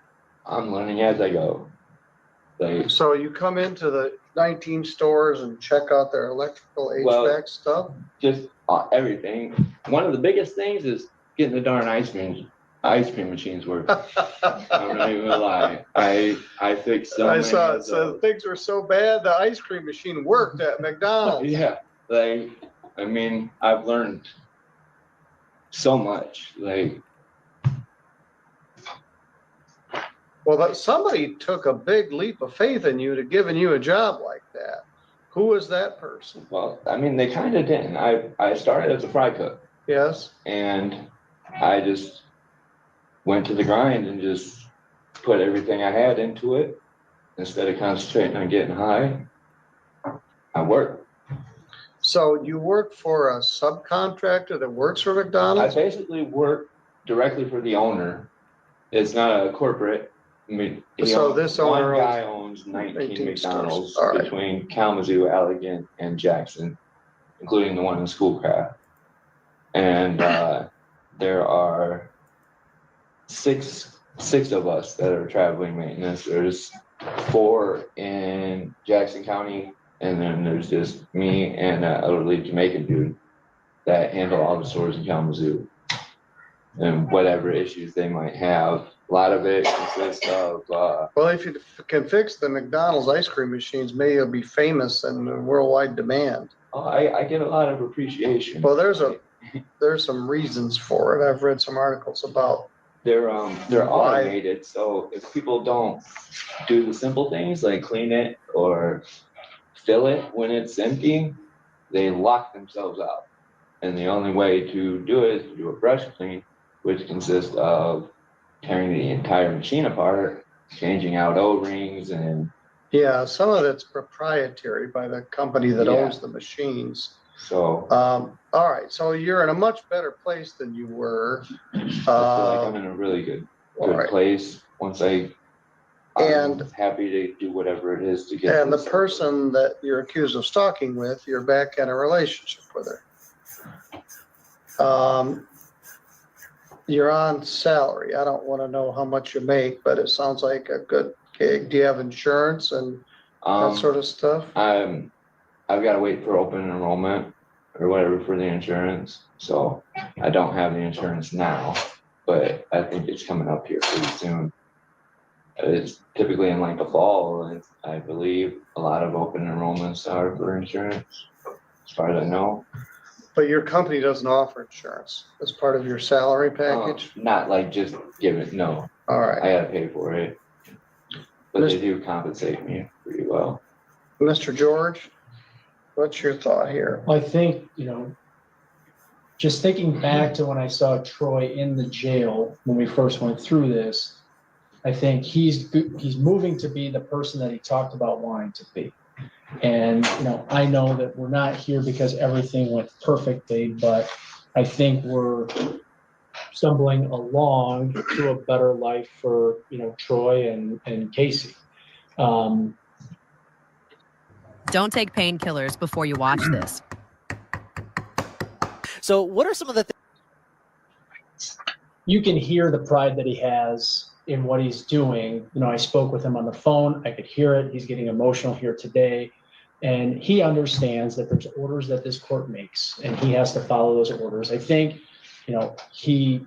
I'm learning as I go. Like, so you come into the 19 stores and check out their electrical HVAC stuff? Just everything. One of the biggest things is getting the darn ice cream machines working. I'm not even gonna lie. I fixed so many. I saw it. So things were so bad, the ice cream machine worked at McDonald's. Yeah, like, I mean, I've learned so much. Like, well, somebody took a big leap of faith in you to giving you a job like that. Who was that person? Well, I mean, they kind of didn't. I started as a fry cook. Yes. And I just went to the grind and just put everything I had into it. Instead of concentrating on getting high, I worked. So you work for a subcontractor that works for McDonald's? I basically work directly for the owner. It's not a corporate. I mean, one guy owns 19 McDonald's between Kalamazoo, Allegan, and Jackson, including the one in Schoolcraft. And there are six of us that are traveling maintenance. There's 4 in Jackson County, and then there's just me and an elderly Jamaican dude that handle all the stores in Kalamazoo and whatever issues they might have. A lot of it consists of. Well, if you can fix the McDonald's ice cream machines, maybe you'll be famous and in worldwide demand. Oh, I get a lot of appreciation. Well, there's some reasons for it. I've read some articles about. They're automated, so if people don't do the simple things like clean it or fill it when it's empty, they lock themselves out. And the only way to do it is to do a brush clean, which consists of tearing the entire machine apart, changing out O-rings, and yeah, some of it's proprietary by the company that owns the machines. So all right, so you're in a much better place than you were. I feel like I'm in a really good place once I'm happy to do whatever it is to get. And the person that you're accused of stalking with, you're back in a relationship with her. You're on salary. I don't want to know how much you make, but it sounds like a good gig. Do you have insurance and that sort of stuff? I've got to wait for open enrollment or whatever for the insurance. So I don't have the insurance now, but I think it's coming up here pretty soon. It's typically in like the fall, and I believe a lot of open enrollments are for insurance, as far as I know. But your company doesn't offer insurance as part of your salary package? Not like just give it, no. All right. I gotta pay for it. But they do compensate me pretty well. Mr. George, what's your thought here? I think, just thinking back to when I saw Troy in the jail when we first went through this, I think he's moving to be the person that he talked about wanting to be. And, I know that we're not here because everything went perfectly, but I think we're stumbling along to a better life for, Troy and Casey. Don't take painkillers before you watch this. So, what are some of the things? You can hear the pride that he has in what he's doing. I spoke with him on the phone. I could hear it. He's getting emotional here today. And he understands that there's orders that this court makes, and he has to follow those orders. I think, he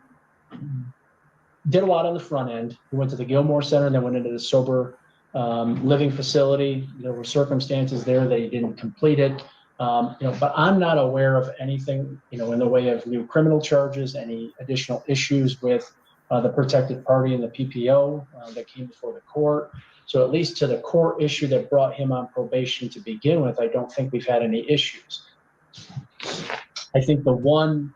did a lot on the front end. He went to the Gilmore Center and then went into the sober living facility. There were circumstances there that he didn't complete it. But I'm not aware of anything, in the way of new criminal charges, any additional issues with the protected party and the PPO that came before the court. So at least to the core issue that brought him on probation to begin with, I don't think we've had any issues. I think the one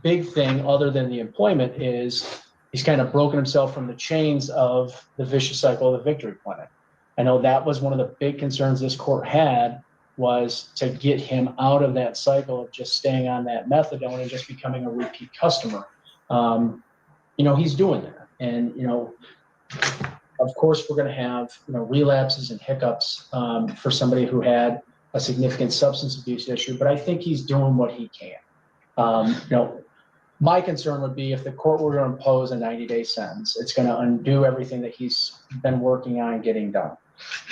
big thing other than the employment is he's kind of broken himself from the chains of the vicious cycle of the victory plan. I know that was one of the big concerns this court had, was to get him out of that cycle of just staying on that methadone and just becoming a repeat customer. He's doing that. And, of course, we're going to have, relapses and hiccups for somebody who had a significant substance abuse issue, but I think he's doing what he can. My concern would be if the court were to impose a 90-day sentence, it's going to undo everything that he's been working on getting done.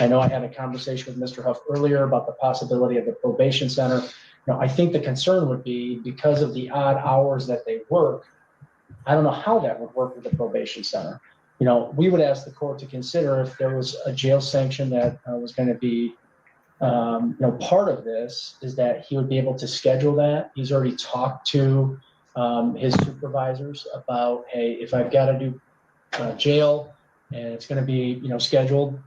I know I had a conversation with Mr. Huff earlier about the possibility of the probation center. I think the concern would be because of the odd hours that they work, I don't know how that would work with the probation center. We would ask the court to consider if there was a jail sanction that was going to be, part of this, is that he would be able to schedule that. He's already talked to his supervisors about, hey, if I've got to do jail and it's going to be, scheduled,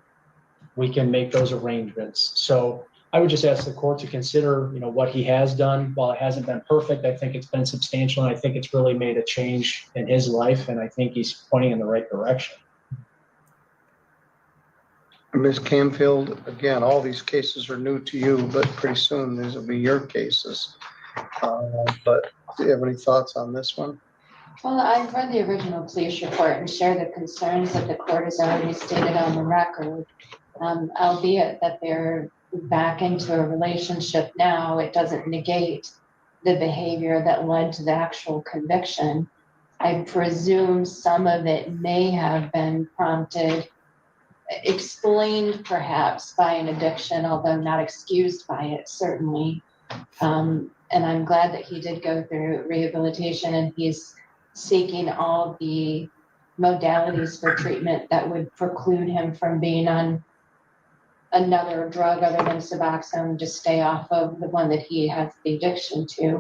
we can make those arrangements. So I would just ask the court to consider, what he has done. While it hasn't been perfect, I think it's been substantial, and I think it's really made a change in his life, and I think he's pointing in the right direction. Ms. Camfield, again, all these cases are new to you, but pretty soon these will be your cases. But do you have any thoughts on this one? Well, I've read the original police report and share the concerns that the court has already stated on the record. Albeit that they're back into a relationship now, it doesn't negate the behavior that led to the actual conviction. I presume some of it may have been explained perhaps by an addiction, although not excused by it, certainly. And I'm glad that he did go through rehabilitation and he's seeking all the modalities for treatment that would preclude him from being on another drug other than Suboxone to stay off of the one that he has the addiction to.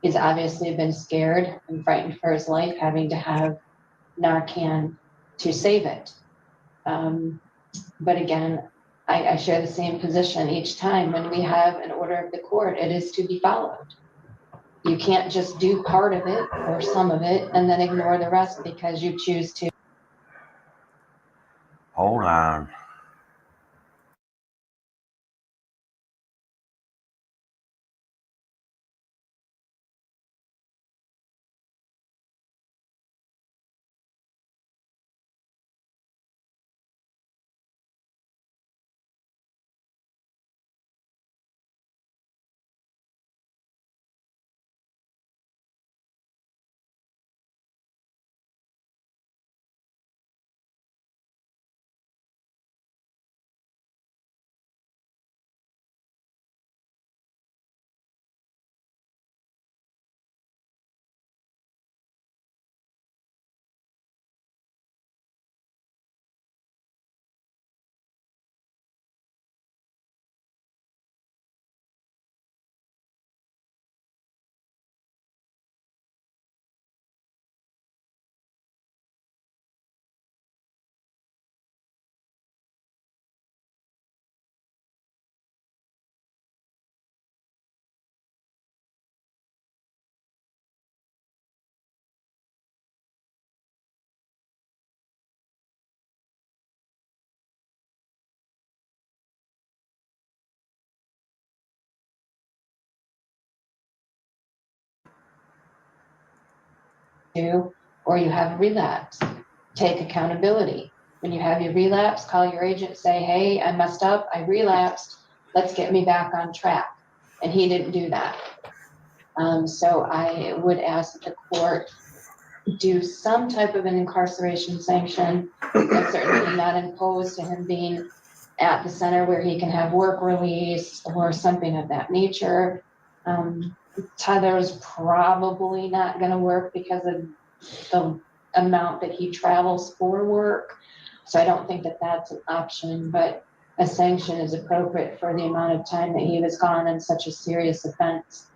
He's obviously been scared and frightened for his life, having to have Narcan to save it. But again, I share the same position each time. When we have an order of the court, it is to be followed. You can't just do part of it or some of it and then ignore the rest because you choose to. Hold on. to, or you have a relapse. Take accountability. When you have your relapse, call your agent, say, hey, I messed up, I relapsed, let's get me back on track. And he didn't do that. So I would ask that the court do some type of an incarceration sanction, and certainly not impose to him being at the center where he can have work release or something of that nature. Tether's probably not going to work because of the amount that he travels for work. So I don't think that that's an option, but a sanction is appropriate for the amount of time that he was gone in such a serious offense.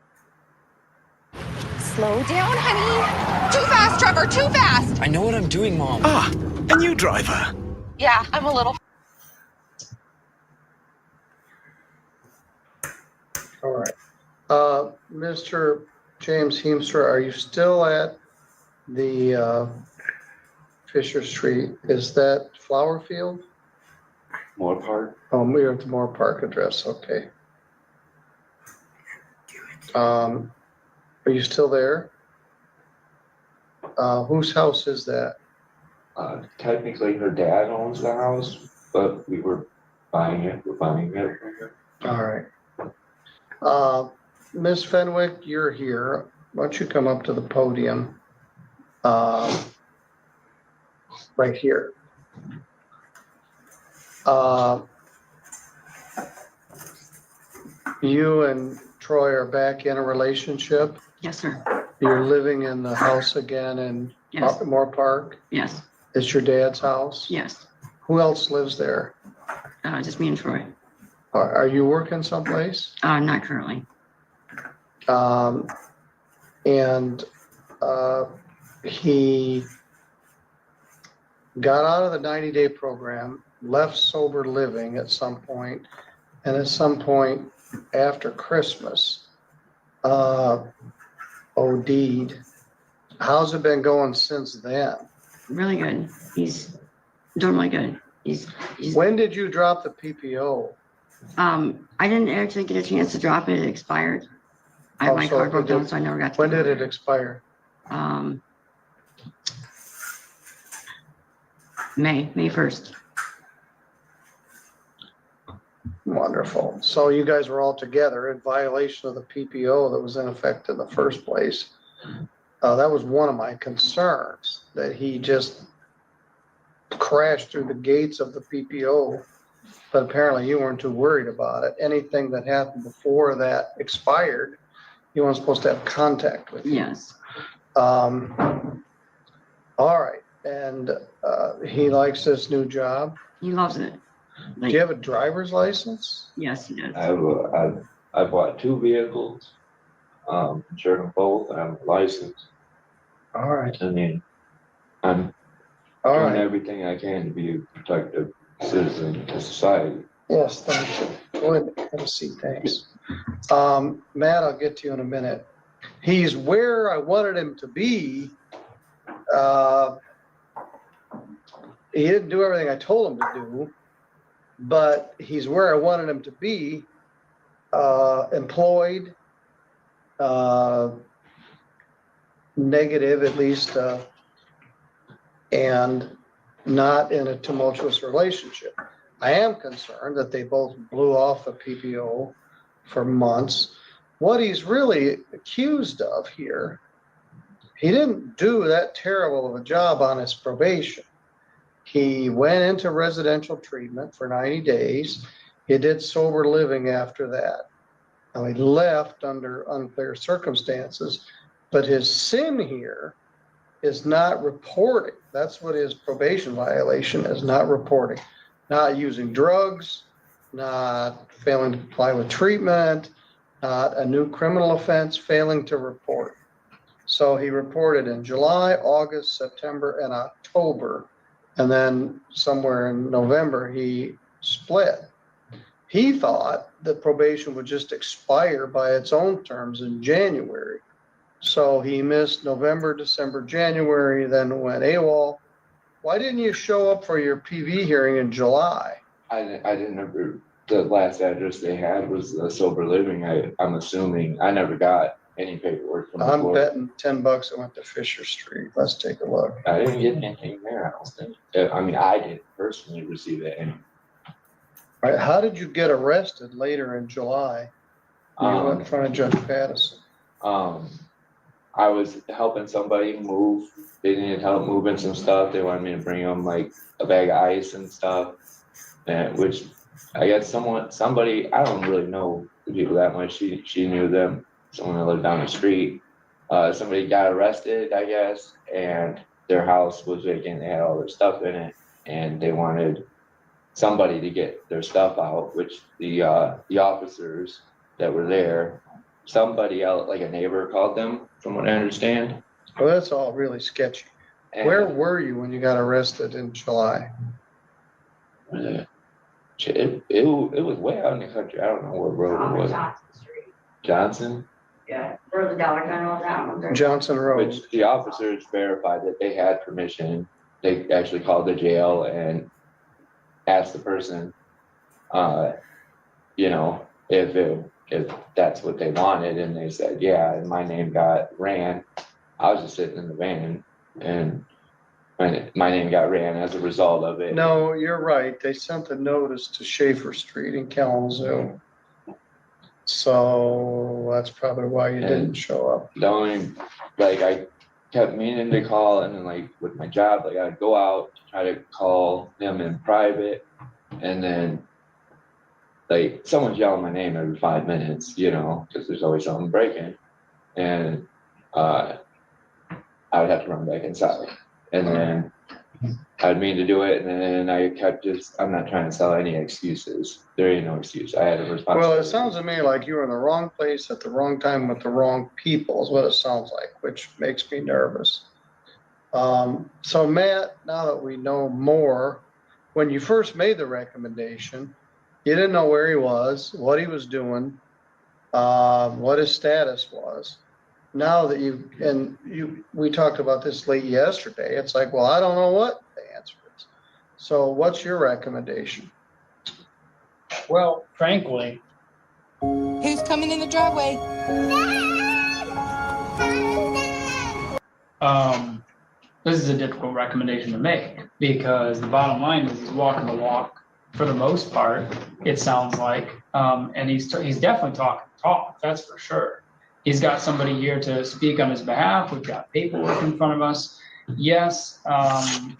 Slow down, honey. Too fast, Trevor, too fast. I know what I'm doing, Mom. Ah, a new driver. Yeah, I'm a little. All right. Mr. James Heemstra, are you still at the Fisher Street? Is that Flower Field? Moore Park. Oh, we're at the Moore Park address. Okay. Are you still there? Whose house is that? Technically, her dad owns the house, but we were buying it. We're buying it. All right. Ms. Fenwick, you're here. Why don't you come up to the podium? Right here. You and Troy are back in a relationship? Yes, sir. You're living in the house again in Yes. Moore Park? Yes. It's your dad's house? Yes. Who else lives there? Just me and Troy. Are you working someplace? Not currently. And he got out of the 90-day program, left sober living at some point, and at some point after Christmas, OD'd. How's it been going since then? Really good. He's doing really good. He's When did you drop the PPO? I didn't actually get a chance to drop it. It expired. My car broke down, so I never got to. When did it expire? May 1st. Wonderful. So you guys were all together in violation of the PPO that was in effect in the first place. That was one of my concerns, that he just crashed through the gates of the PPO, but apparently you weren't too worried about it. Anything that happened before that expired, you weren't supposed to have contact with. Yes. All right. And he likes this new job? He loves it. Do you have a driver's license? Yes, he does. I bought 2 vehicles, insured them both. I have a license. All right. I mean, I'm doing everything I can to be a protective citizen to society. Yes, thank you. Go ahead, have a seat, thanks. Matt, I'll get to you in a minute. He's where I wanted him to be. He didn't do everything I told him to do, but he's where I wanted him to be, employed, negative at least, and not in a tumultuous relationship. I am concerned that they both blew off the PPO for months. What he's really accused of here, he didn't do that terrible of a job on his probation. He went into residential treatment for 90 days. He did sober living after that. Now he left under unclear circumstances, but his sin here is not reporting. That's what his probation violation is, not reporting. Not using drugs, not failing to comply with treatment, not a new criminal offense, failing to report. So he reported in July, August, September, and October. And then somewhere in November, he split. He thought that probation would just expire by its own terms in January. So he missed November, December, January, then went AWOL. Why didn't you show up for your PV hearing in July? I didn't remember. The last address they had was the sober living. I'm assuming I never got any paperwork from the I'm court. betting $10 it went to Fisher Street. Let's take a look. I didn't get anything there, I don't think. I mean, I didn't personally receive it. And, All right, how did you get arrested later in July? You went in front of Judge Pattison. I was helping somebody move. They needed help moving some stuff. They wanted me to bring them like a bag of ice and stuff. And which I guess somebody, I don't really know the people that much. She knew them, someone that lived down the street. Somebody got arrested, I guess, and their house was vacant. They had all their stuff in it, and they wanted somebody to get their stuff out, which the officers that were there, somebody else, like a neighbor, called them, from what I understand. Well, that's all really sketchy. And Where were you when you got arrested in July? it was way out in the country. I don't know what road it was. Johnson? Yeah, where the Dollar General is at. Johnson Road. Which the officers verified that they had permission. They actually called the jail and asked the person, you know, if that's what they wanted, and they said, yeah, and my name got ran. I was just sitting in the van, and my name got ran as a result of it. No, you're right. They sent a notice to Schaefer Street in Kalamazoo. So that's probably why you didn't show up. The only, like, I kept meaning to call, and then, like, with my job, like, I'd go out to try to call them in private, and then, like, someone's yelling my name every 5 minutes, you know, because there's always something breaking, and I would have to run back inside, and then I'd mean to do it, and then I kept I'm not trying to sell any excuses. There ain't no excuse. I had a responsibility. Well, it sounds to me like you were in the wrong place at the wrong time with the wrong people is what it sounds like, which makes me nervous. So Matt, now that we know more, when you first made the recommendation, you didn't know where he was, what he was doing, what his status was. Now that we talked about this late yesterday, it's like, well, I don't know what the answer is. So what's your recommendation? Well, frankly, Who's coming in the driveway? this is a difficult recommendation to make because the bottom line is he's walking the walk for the most part, it sounds like. And he's definitely talking talk, that's for sure. He's got somebody here to speak on his behalf. We've got paperwork in front of us. Yes,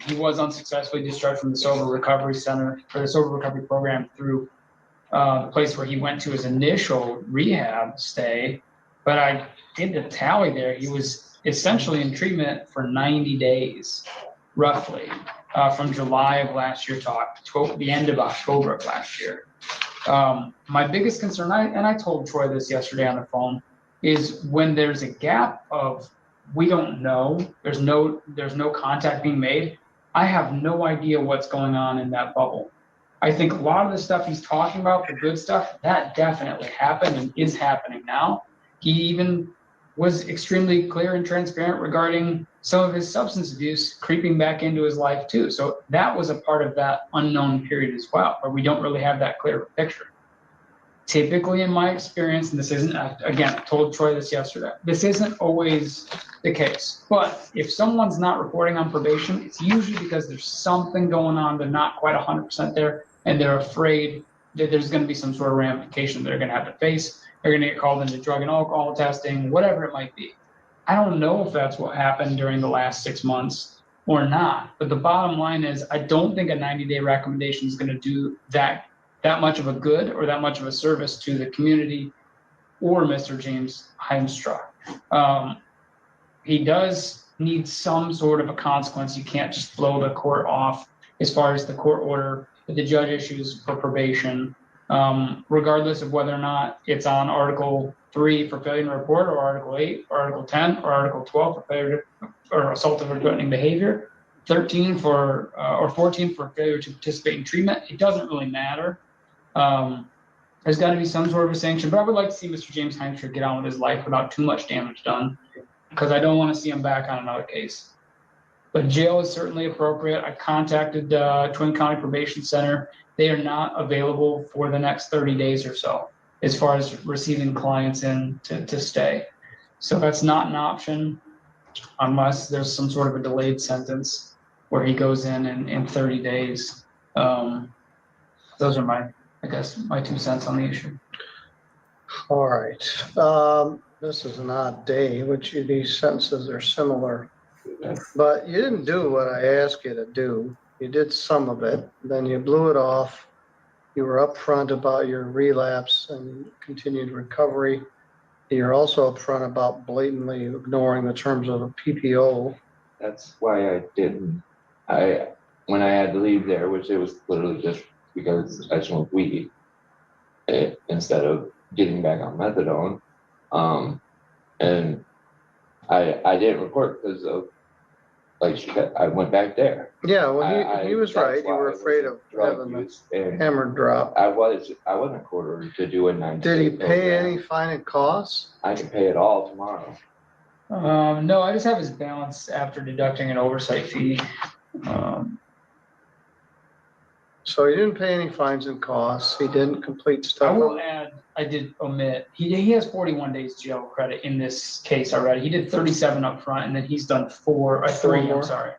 he was unsuccessfully discharged from the Sober Recovery Center or the Sober Recovery Program through the place where he went to his initial rehab stay. But I did the tally there. He was essentially in treatment for 90 days, roughly, from July of last year to the end of October of last year. My biggest concern, and I told Troy this yesterday on the phone, is when there's a gap of we don't know, there's no contact being made. I have no idea what's going on in that bubble. I think a lot of the stuff he's talking about, the good stuff, that definitely happened and is happening now. He even was extremely clear and transparent regarding some of his substance abuse creeping back into his life too. So that was a part of that unknown period as well, where we don't really have that clear picture. Typically, in my experience, and this isn't, again, I told Troy this yesterday, this isn't always the case. But if someone's not reporting on probation, it's usually because there's something going on. They're not quite 100% there, and they're afraid that there's going to be some sort of ramification they're going to have to face. They're going to get called into drug and alcohol testing, whatever it might be. I don't know if that's what happened during the last 6 months or not. But the bottom line is, I don't think a 90-day recommendation is going to do that much of a good or that much of a service to the community or Mr. James Heimstra. He does need some sort of a consequence. You can't just blow the court off as far as the court order that the judge issues for probation, regardless of whether or not it's on Article 3 for failure to report, or Article 8, or Article 10, or Article 12 for failure to, or assaultive or threatening behavior, 13 for, or 14 for failure to participate in treatment. It doesn't really matter. There's got to be some sort of a sanction, but I would like to see Mr. James Heimstra get on with his life without too much damage done, because I don't want to see him back on another case. But jail is certainly appropriate. I contacted Twin County Probation Center. They are not available for the next 30 days or so as far as receiving clients in to stay. So that's not an option unless there's some sort of a delayed sentence where he goes in 30 days. Those are my 2 cents on the issue. All right. This is an odd day, which these sentences are similar. But you didn't do what I asked you to do. You did some of it, then you blew it off. You were upfront about your relapse and continued recovery. You're also upfront about blatantly ignoring the terms of the PPO. That's why I didn't. When I had to leave there, which it was literally just because I smoked weed instead of getting back on methadone. And I didn't report because of I went back there. Yeah, well, he was right. You were afraid of having the hammer drop. I wasn't court ordered to do a 90. Did he pay any fine and costs? I can pay it all tomorrow. No, I just have his balance after deducting an oversight fee. So he didn't pay any fines and costs. He didn't complete I stuff. will add, I did omit, he has 41 days jail credit in this case already. He did 37 up front, and then he's done three, more? I'm sorry.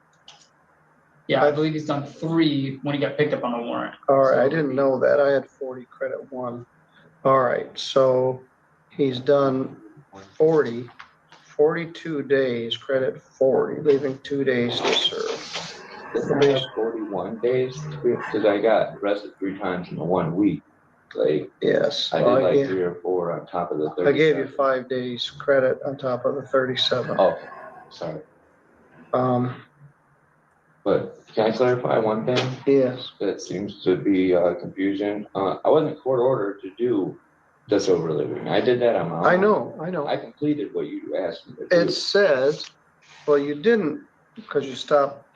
Yeah, I believe he's done 3 when he got picked up on a warrant. All right, I didn't know that. I had 40 credit 1. All right, so he's done 42 days, credit 40, leaving 2 days to serve. I have 41 days because I got arrested 3 times in the 1 week. Yes. I did 3 or 4 on top of the 37. I gave you 5 days credit on top of the 37. Oh, sorry. But can I clarify one thing? Yes. That seems to be confusion. I wasn't court ordered to do the sober living. I did that on my own. I know. I completed what you asked me to do. It says, well, you didn't because you stopped.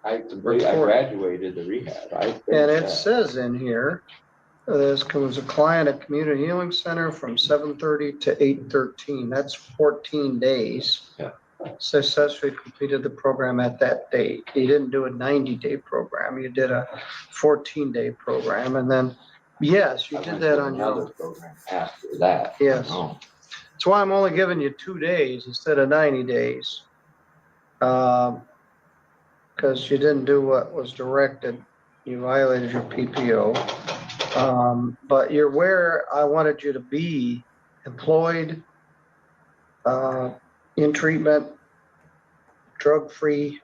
I graduated the rehab. And it says in here, this was a client at Community Healing Center from 7:30 to 8:13. That's 14 days. Yeah. Successfully completed the program at that date. You didn't do a 90-day program. You did a 14-day program. And then, yes, you did that on your own. Program after that. Yes. That's why I'm only giving you 2 days instead of 90 days. Because you didn't do what was directed. You violated your PPO. But you're where I wanted you to be: employed, in treatment, drug-free.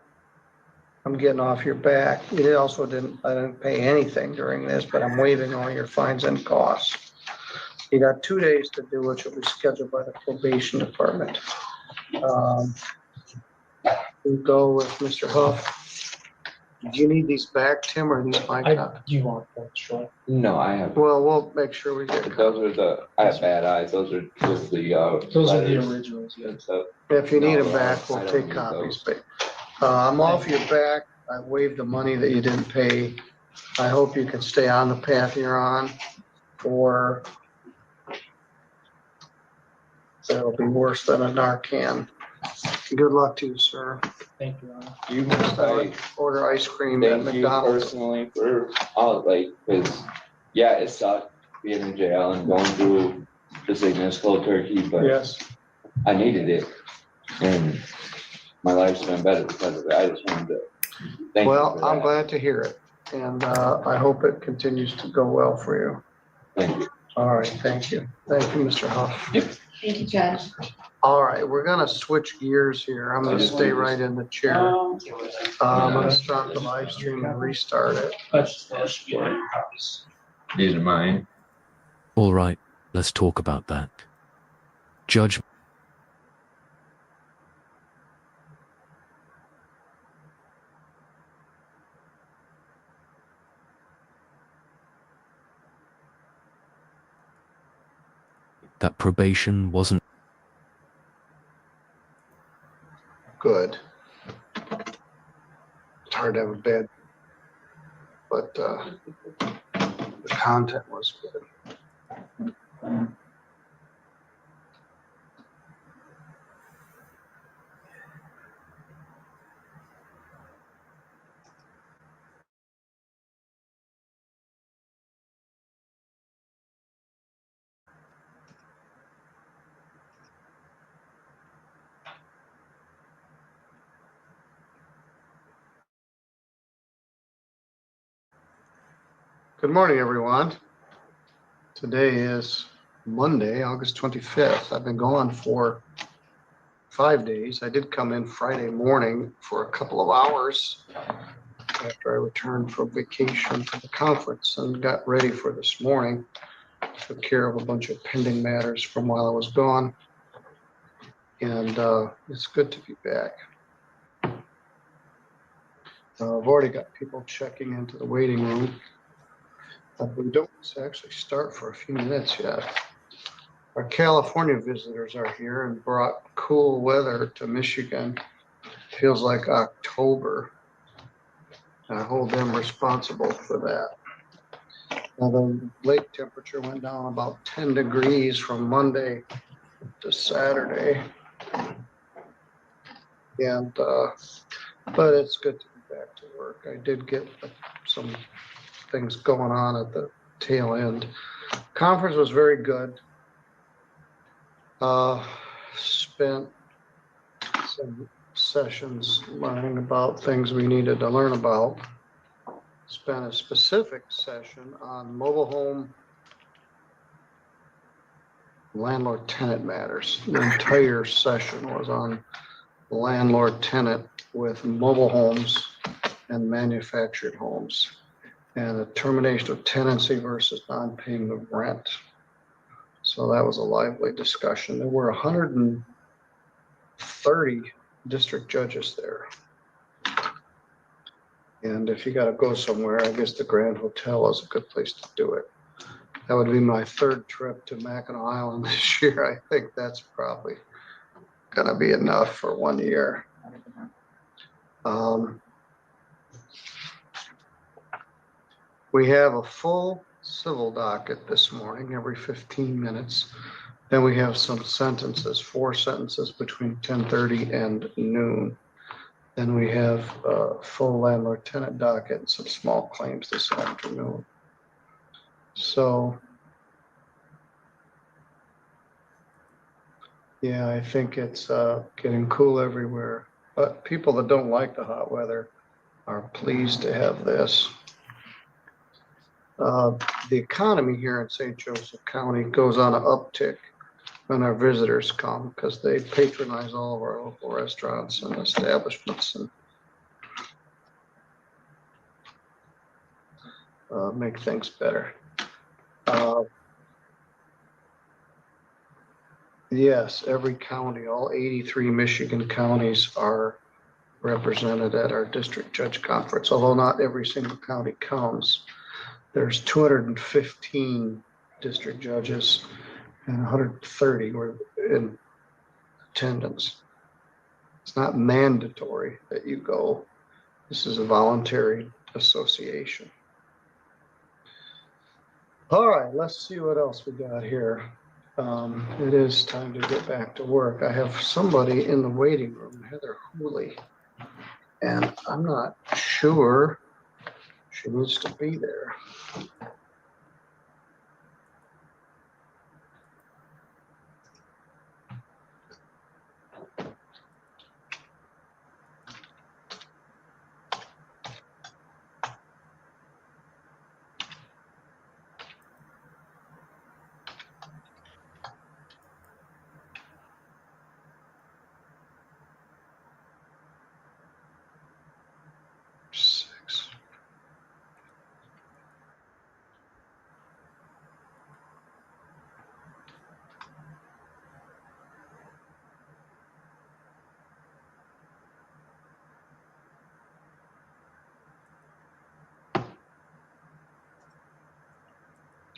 I'm getting off your back. I didn't pay anything during this, but I'm waiving all your fines and costs. You got 2 days to do what you'll be scheduled by the probation department. We go with Mr. Huff. Do you need these back, Tim, or are these my copies? Do you want that, sure? No, I have. Well, we'll make sure we get. Those are I have bad eyes. Those are just the. Those are the originals. Yeah. If you need them back, we'll take copies. But I'm off your back. I waived the money that you didn't pay. I hope you can stay on the path you're on, or it'll be worse than a Narcan. Good luck to you, sir. Thank you, Ron. You must order ice cream at thank you McDonald's. personally for all because it sucked being in jail and going through the sickness cold turkey, but yes, I needed it and my life's been better because of it. I just wanted to thank you for that. I'm glad to hear it, and I hope it continues to go well for you. Thank you. All right, thank you, Mr. Huff. Yep. Thank you, Judge. All right, we're gonna switch gears here. I'm gonna stay right in the chair. I'm gonna start the live stream and restart it. These are mine. All right, let's talk about that. Judge. That probation wasn't good. It's hard to have a bad, but the content was good. Good morning, everyone. Today is Monday, August 25th. I've been gone for 5 days. I did come in Friday morning for a couple of hours after I returned from vacation to the conference and got ready for this morning. Took care of a bunch of pending matters from while I was gone. And it's good to be back. I've already got people checking into the waiting room. We don't actually start for a few minutes yet. Our California visitors are here and brought cool weather to Michigan. Feels like October. I hold them responsible for that. Now the lake temperature went down about 10 degrees from Monday to Saturday. And, but it's good to be back to work. I did get some things going on at the tail end. Conference was very good. Spent some sessions learning about things we needed to learn about. Spent a specific session on mobile home landlord-tenant matters. The entire session was on landlord-tenant with mobile homes and manufactured homes and the termination of tenancy versus non-payment of rent. So that was a lively discussion. There were 130 district judges there. And if you got to go somewhere, I guess the Grand Hotel is a good place to do it. That would be my third trip to Mackinac Island this year. I think that's probably going to be enough for 1 year. We have a full civil docket this morning, every 15 minutes. Then we have some sentences, 4 sentences between 10:30 and noon. Then we have a full landlord-tenant docket and some small claims this afternoon. So, yeah, I think it's getting cool everywhere. But people that don't like the hot weather are pleased to have this. The economy here in St. Joseph County goes on an uptick when our visitors come because they patronize all of our local restaurants and establishments and make things better. Yes, every county, all 83 Michigan counties are represented at our district judge conference, although not every single county counts. There's 215 district judges and 130 were in attendance. It's not mandatory that you go. This is a voluntary association. All right, let's see what else we got here. It is time to get back to work. I have somebody in the waiting room, Heather Hooley, and I'm not sure she needs to be there.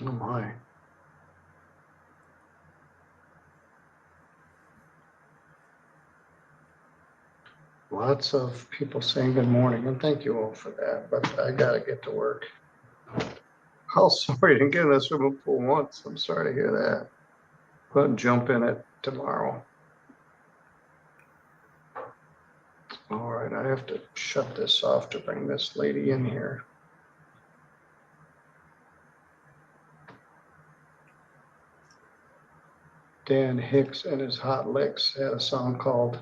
Oh my. Lots of people saying good morning, and thank you all for that, but I gotta get to work. Oh, sorry, I didn't get in that swimming pool once. I'm sorry to hear that. But jump in it tomorrow. All right, I have to shut this off to bring this lady in here. Dan Hicks and his Hot Licks had a song called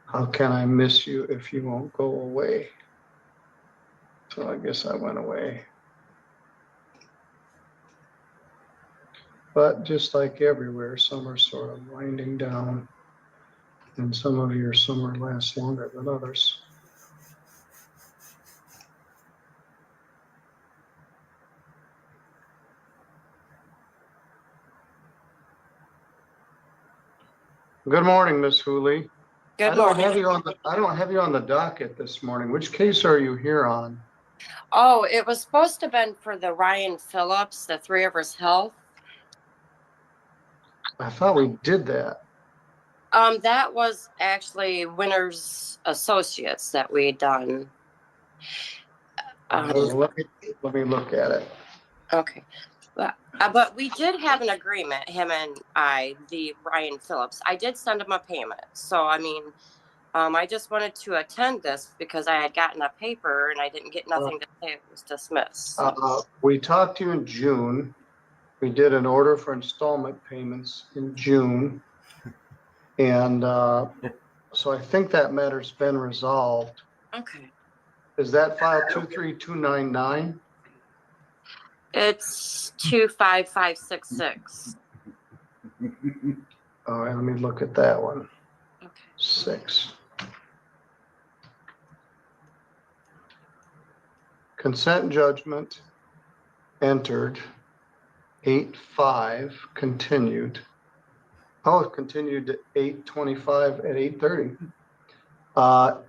"How Can I Miss You If You Won't Go Away?" So I guess I went away. But just like everywhere, some are sort of winding down, and some of your summer lasts longer than others. Good morning, Miss Hooley. Good I don't morning. have you on the docket this morning. Which case are you here on? Oh, it was supposed to have been for the Ryan Phillips, the Three Rivers Health. I thought we did that. That was actually Winners Associates that we done. Let me look at it. Okay. But we did have an agreement, him and I, the Ryan Phillips. I did send him a payment. So, I mean, I just wanted to attend this because I had gotten a paper and I didn't get nothing to say it was dismissed. We talked to you in June. We did an order for installment payments in June. And so I think that matter's been resolved. Okay. Is that file 23299? It's 25566. All right, let me look at that one. Okay. 6. Consent judgment entered. 8/5 continued. Oh, it continued to 8/25 at 8:30.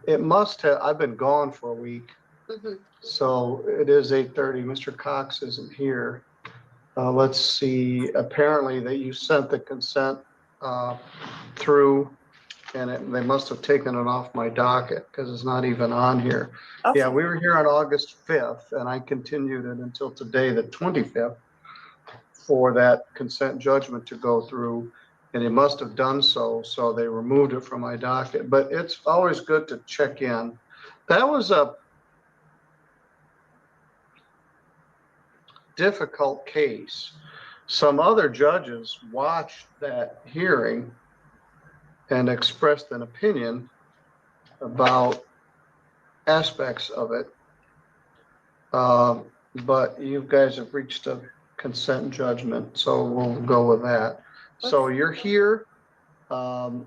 It must have, I've been gone for a week. So it is 8:30. Mr. Cox isn't here. Let's see, apparently that you sent the consent through and they must have taken it off my docket because it's not even on here. Okay. Yeah, we were here on August 5th and I continued it until today, the 25th, for that consent judgment to go through. And it must have done so, so they removed it from my docket. But it's always good to check in. That was a difficult case. Some other judges watched that hearing and expressed an opinion about aspects of it. But you guys have reached a consent judgment, so we'll go with that. So you're here. That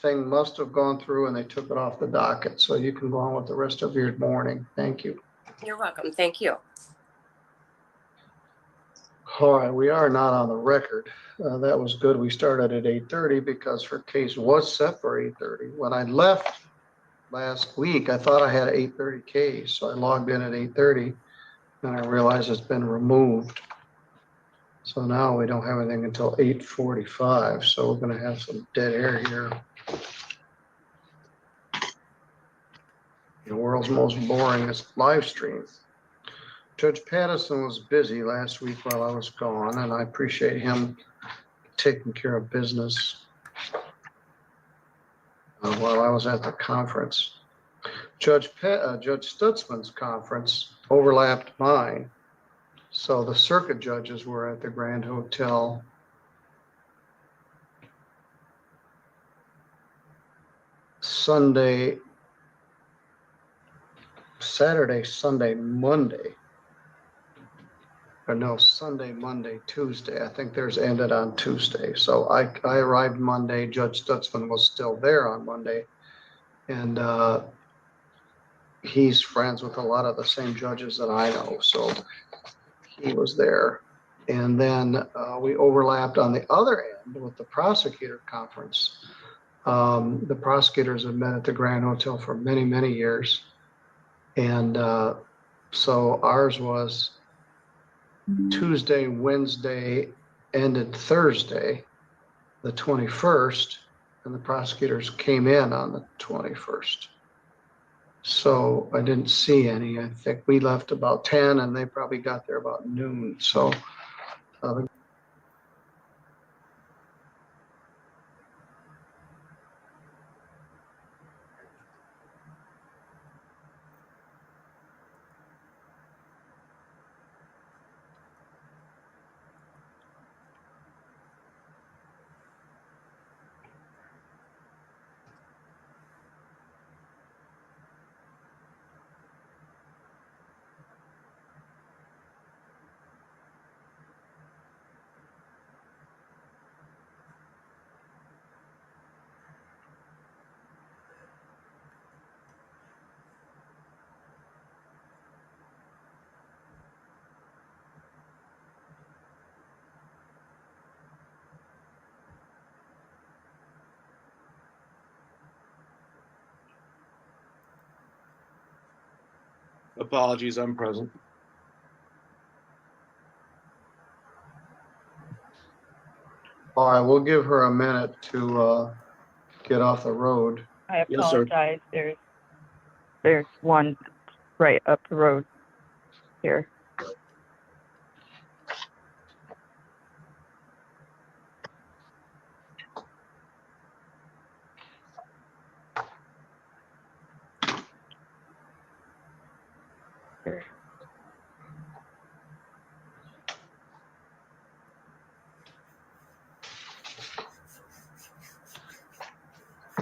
thing must have gone through and they took it off the docket. So you can go on with the rest of your morning. Thank you. You're welcome. Thank you. All right, we are not on the record. That was good. We started at 8:30 because her case was set for 8:30. When I left last week, I thought I had an 8:30 case. So I logged in at 8:30 and I realized it's been removed. So now we don't have anything until 8:45. So we're going to have some dead air here. The world's most boringest live stream. Judge Pattison was busy last week while I was gone, and I appreciate him taking care of business while I was at the conference. Judge Stutzman's conference overlapped mine. So the circuit judges were at the Grand Hotel. Saturday, Sunday, Monday. Or no, Sunday, Monday, Tuesday. I think theirs ended on Tuesday. So I arrived Monday. Judge Stutzman was still there on Monday. And he's friends with a lot of the same judges that I know. So he was there. And then we overlapped on the other end with the prosecutor conference. The prosecutors have met at the Grand Hotel for many, many years. And so ours was Tuesday, Wednesday, ended Thursday, the 21st, and the prosecutors came in on the 21st. So I didn't see any. I think we left about 10 and they probably got there about noon. So Apologies, I'm present. All right, we'll give her a minute to get off the road. I Yes, sir. apologize. There's one right up the road here. Here.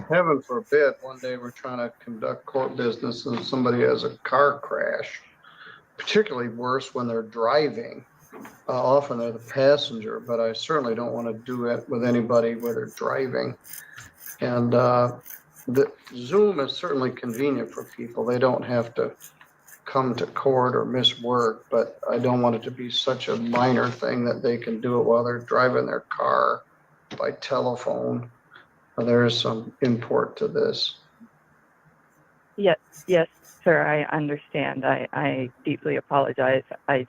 Heaven forbid, one day we're trying to conduct court business and somebody has a car crash, particularly worse when they're driving. Often they're the passenger, but I certainly don't want to do it with anybody where they're driving. And the Zoom is certainly convenient for people. They don't have to come to court or miss work, but I don't want it to be such a minor thing that they can do it while they're driving their car by telephone. There is some import to this. Yes, sir, I understand. I deeply apologize. I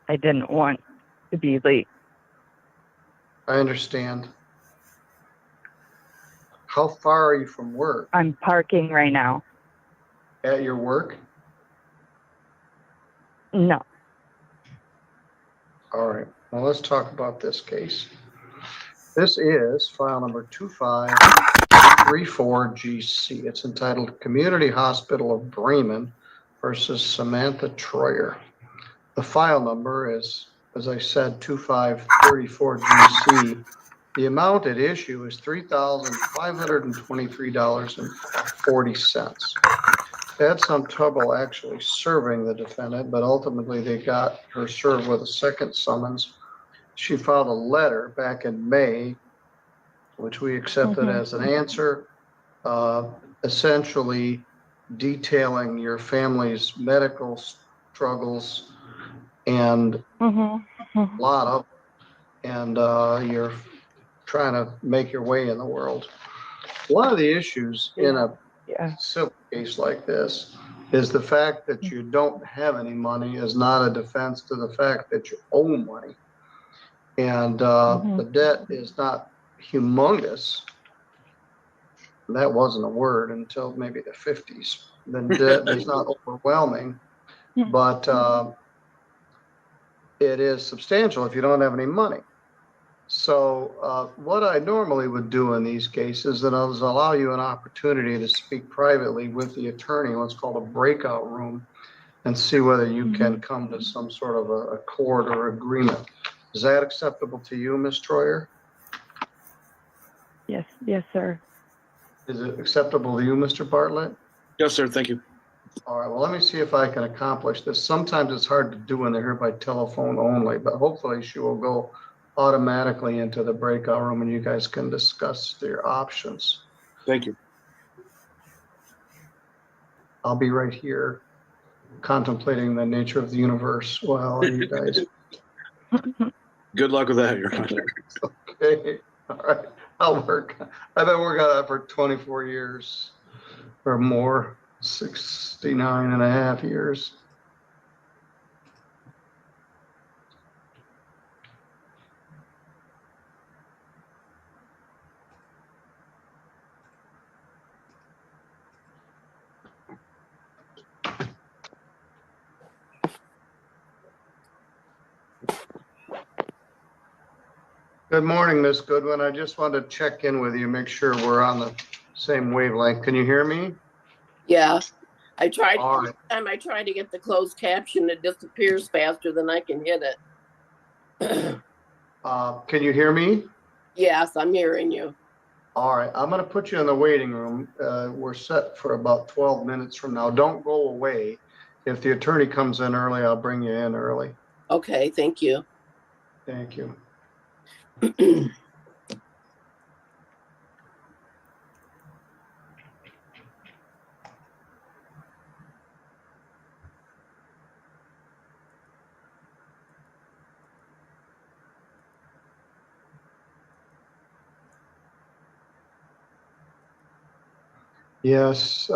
didn't want to be late. I understand. How far are you from work? I'm parking right now. At your work? No. All right. Well, let's talk about this case. This is file number 2534GC. It's entitled Community Hospital of Bremen versus Samantha Troyer. The file number is, as I said, 2534GC. The amount at issue is $3,523.40. They had some trouble actually serving the defendant, but ultimately they got her served with a second summons. She filed a letter back in May, which we accepted as an answer, essentially detailing your family's medical struggles and a lot of, and you're trying to make your way in the world. One of the issues in a civil case like this is the fact that you don't have any money is not a defense to the fact that you owe money. And the debt is not humongous. That wasn't a word until maybe the 50s. The debt is not overwhelming, but it is substantial if you don't have any money. So what I normally would do in these cases is allow you an opportunity to speak privately with the attorney, what's called a breakout room, and see whether you can come to some sort of a accord or agreement. Is that acceptable to you, Ms. Troyer? Yes, sir. Is it acceptable to you, Mr. Bartlett? Yes, sir. Thank you. All right, well, let me see if I can accomplish this. Sometimes it's hard to do when they're here by telephone only, but hopefully she will go automatically into the breakout room and you guys can discuss their options. Thank you. I'll be right here contemplating the nature of the universe while you guys. Good luck with that, Your Honor. Okay, all right, I'll work. I've been working on that for 24 years or more, 69 and a half years. Good morning, Miss Goodwin. I just wanted to check in with you, make sure we're on the same wavelength. Can you hear me? Yeah, I tried. All right. Every time I try to get the closed caption, it disappears faster than I can hit it. Can you hear me? Yes, I'm hearing you. All right, I'm going to put you in the waiting room. We're set for about 12 minutes from now. Don't go away. If the attorney comes in early, I'll bring you in early. Okay, thank you. Thank you. Yes,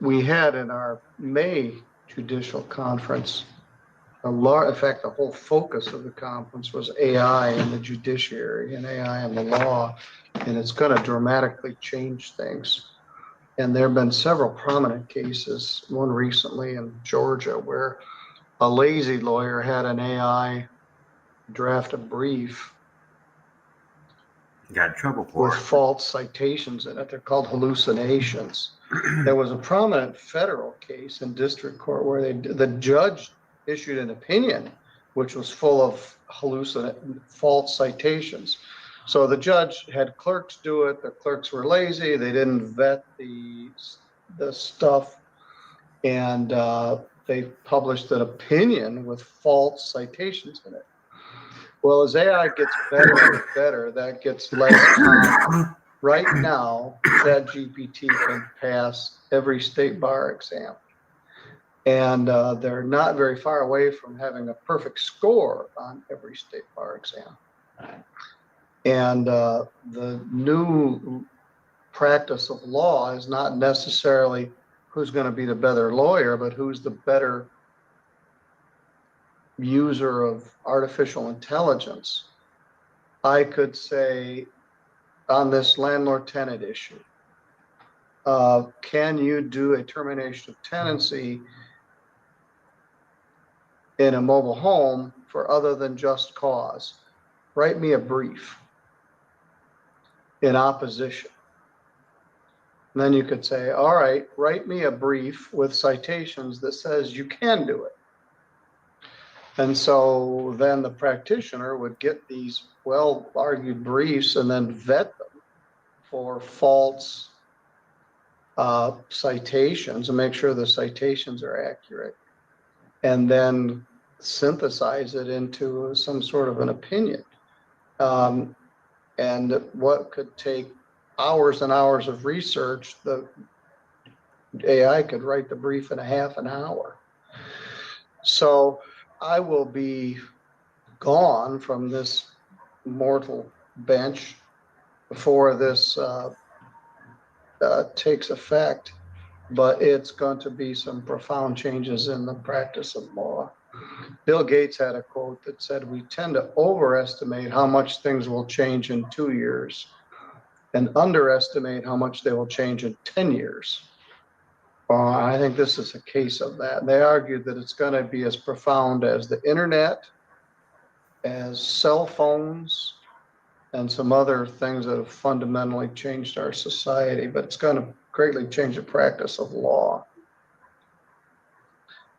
we had in our May judicial conference. In fact, the whole focus of the conference was AI and the judiciary and AI and the law, and it's going to dramatically change things. And there have been several prominent cases, one recently in Georgia, where a lazy lawyer had an AI draft a brief Got in trouble for with it. false citations in it. They're called hallucinations. There was a prominent federal case in district court where the judge issued an opinion which was full of false citations. So the judge had clerks do it. The clerks were lazy. They didn't vet the stuff, and they published an opinion with false citations in it. Well, as AI gets better and better, that gets less common. Right now, ChatGPT can pass every state bar exam. And they're not very far away from having a perfect score on every state bar exam. And the new practice of law is not necessarily who's going to be the better lawyer, but who's the better user of artificial intelligence. I could say on this landlord-tenant issue, can you do a termination of tenancy in a mobile home for other than just cause? Write me a brief in opposition. And then you could say, all right, write me a brief with citations that says you can do it. And so then the practitioner would get these well-argued briefs and then vet them for false citations and make sure the citations are accurate, and then synthesize it into some sort of an opinion. And what could take hours and hours of research, the AI could write the brief in a half an hour. So I will be gone from this mortal bench before this takes effect, but it's going to be some profound changes in the practice of law. Bill Gates had a quote that said, we tend to overestimate how much things will change in 2 years and underestimate how much they will change in 10 years. I think this is a case of that. They argued that it's going to be as profound as the internet, as cell phones, and some other things that have fundamentally changed our society, but it's going to greatly change the practice of law.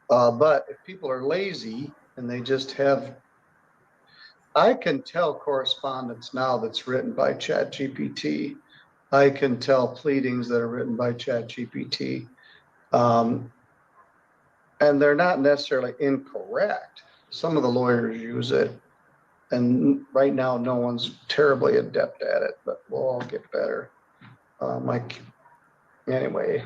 But if people are lazy and they just have, I can tell correspondence now that's written by ChatGPT. I can tell pleadings that are written by ChatGPT. And they're not necessarily incorrect. Some of the lawyers use it, and right now no one's terribly adept at it, but we'll all get better. Anyway,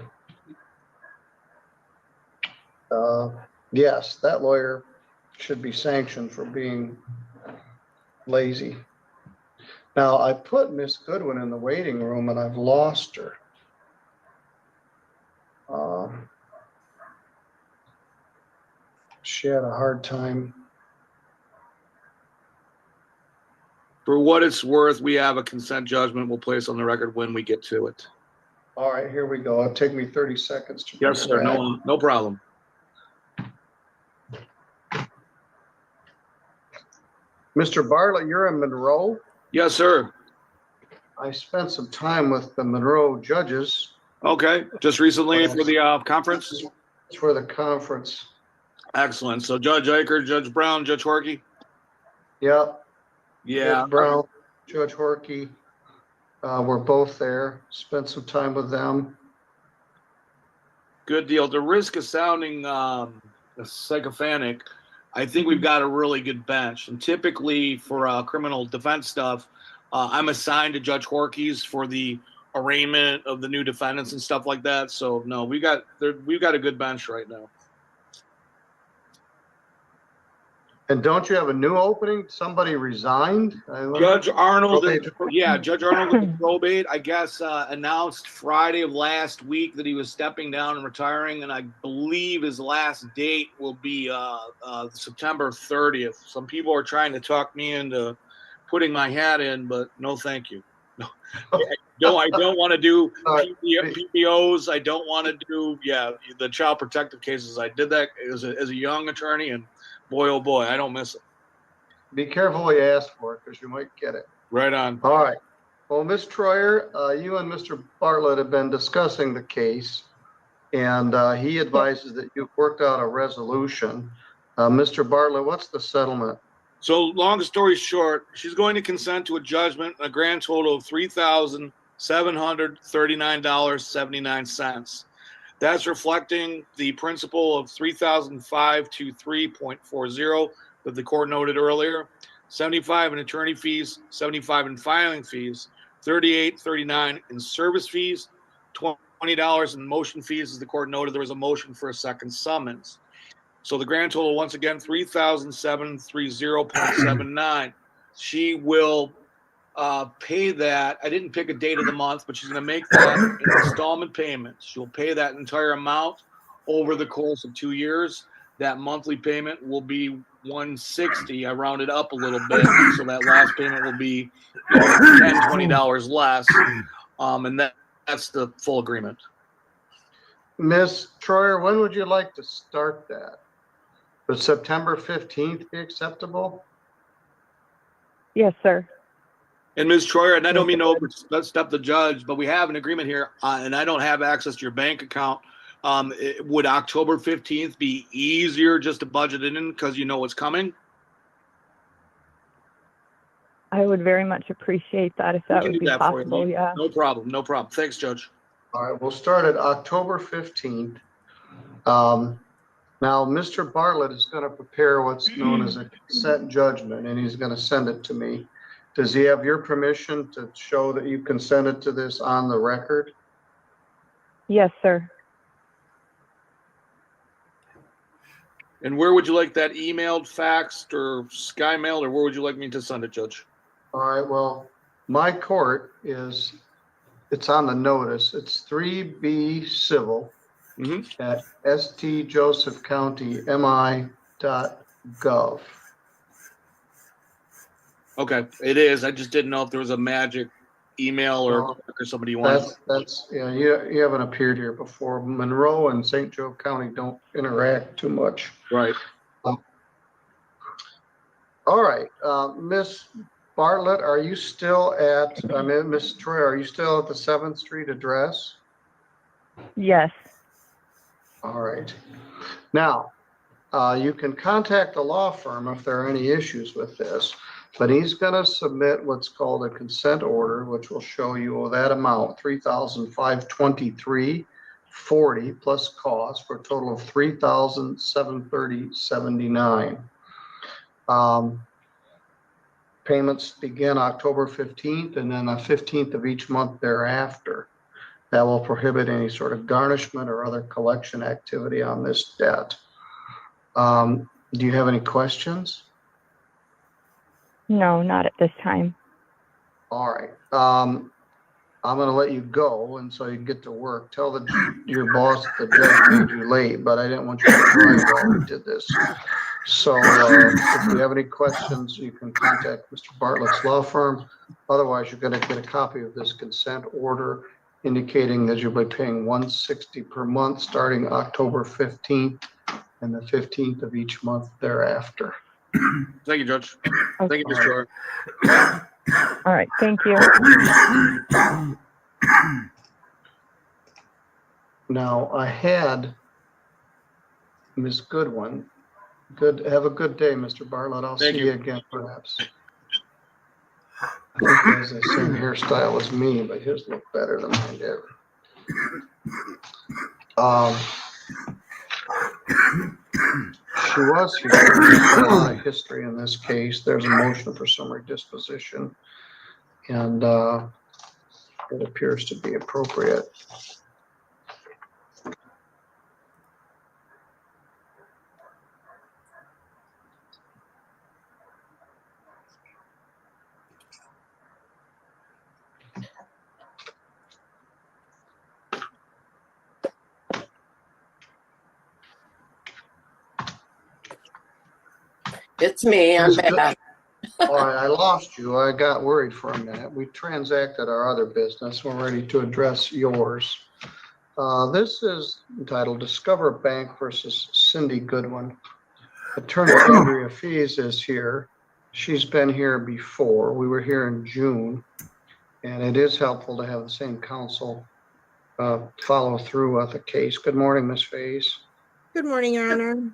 yes, that lawyer should be sanctioned for being lazy. Now, I put Miss Goodwin in the waiting room and I've lost her. She had a hard time. For what it's worth, we have a consent judgment we'll place on the record when we get to it. All right, here we go. It'll take me 30 seconds to Yes, sir. No problem. Mr. Bartlett, you're in Monroe? Yes, sir. I spent some time with the Monroe judges. Okay, just recently for the conference? It's for the conference. Excellent. So Judge Eicher, Judge Brown, Judge Horkey? Yep. Yeah. Judge Brown, Judge Horkey, we're both there. Spent some time with them. Good deal. The risk of sounding sycophantic, I think we've got a really good bench. And typically for criminal defense stuff, I'm assigned to Judge Horkey's for the arraignment of the new defendants and stuff like that. So no, we've got a good bench right now. And don't you have a new opening? Somebody resigned? Judge Arnold, Probate. Judge Arnold with the probate, I guess, announced Friday of last week that he was stepping down and retiring, and I believe his last date will be September 30th. Some people are trying to talk me into putting my hat in, but no, thank you. No, I don't want to do PPOs. I don't want to do the child protective cases. I did that as a young attorney, and boy, oh boy, I don't miss it. Be careful what you ask for, because you might get it. Right on. All right. Well, Ms. Troyer, you and Mr. Bartlett have been discussing the case, and he advises that you've worked out a resolution. Mr. Bartlett, what's the settlement? So, long story short, she's going to consent to a judgment, a grand total of $3,739.79. That's reflecting the principal of $3,523.40 that the court noted earlier, $75 in attorney fees, $75 in filing fees, $38.39 in service fees, $20 in motion fees, as the court noted there was a motion for a second summons. So the grand total, once again, $3,730.79. She will pay that. I didn't pick a date of the month, but she's going to make that in installment payments. She'll pay that entire amount over the course of 2 years. That monthly payment will be $160. I rounded up a little bit, so that last payment will be $10, $20 less, and that's the full agreement. Ms. Troyer, when would you like to start that? Would September 15th be acceptable? Yes, sir. And Ms. Troyer, and I don't mean to overstep the judge, but we have an agreement here, and I don't have access to your bank account. Would October 15th be easier just to budget it in because you know what's coming? I would very much appreciate that if that would be possible. Yeah. No problem. No problem. Thanks, Judge. All right, we'll start at October 15th. Now, Mr. Bartlett is going to prepare what's known as a consent judgment, and he's going to send it to me. Does he have your permission to show that you consented to this on the record? Yes, sir. And where would you like that emailed, faxed, or SkyMailed, or where would you like me to send it, Judge? All right, well, my court it's on the notice. It's 3B Civil at stjosephcountymi.gov. Okay, it is. I just didn't know if there was a magic email or somebody you wanted. You haven't appeared here before. Monroe and St. Joe County don't interact too much. Right. All right, Miss Bartlett, are you still at, Miss Troy, are you still at the 7th Street address? Yes. All right. Now, you can contact the law firm if there are any issues with this, but he's going to submit what's called a consent order, which will show you that amount, $3,523.40 plus cost for a total of $3,730.79. Payments begin October 15th and then the 15th of each month thereafter. That will prohibit any sort of garnishment or other collection activity on this debt. Do you have any questions? No, not at this time. All right. I'm going to let you go, and so you can get to work. Tell your boss the judge made you late, but I didn't want you to cry while we did this. So if you have any questions, you can contact Mr. Bartlett's law firm. Otherwise, you're going to get a copy of this consent order indicating that you'll be paying $160 per month starting October 15th and the 15th of each month thereafter. Thank you, Judge. Thank you, Mr. Chair. All right, thank you. Now, I had Ms. Goodwin. Have a good day, Mr. Bartlett. I'll see you again, perhaps. I think he has the same hairstyle as me, but his look better than mine did. She was here. There's a lot of history in this case. There's a motion for summary disposition, and it appears to be appropriate. It's me, I'm Ms. Good- back. All right, I lost you. I got worried for a minute. We transacted our other business. We're ready to address yours. This is entitled Discover Bank versus Cindy Goodwin. Attorney Andrea Fees is here. She's been here before. We were here in June. And it is helpful to have the same counsel follow through with the case. Good morning, Ms. Fees. Good morning, Your Honor.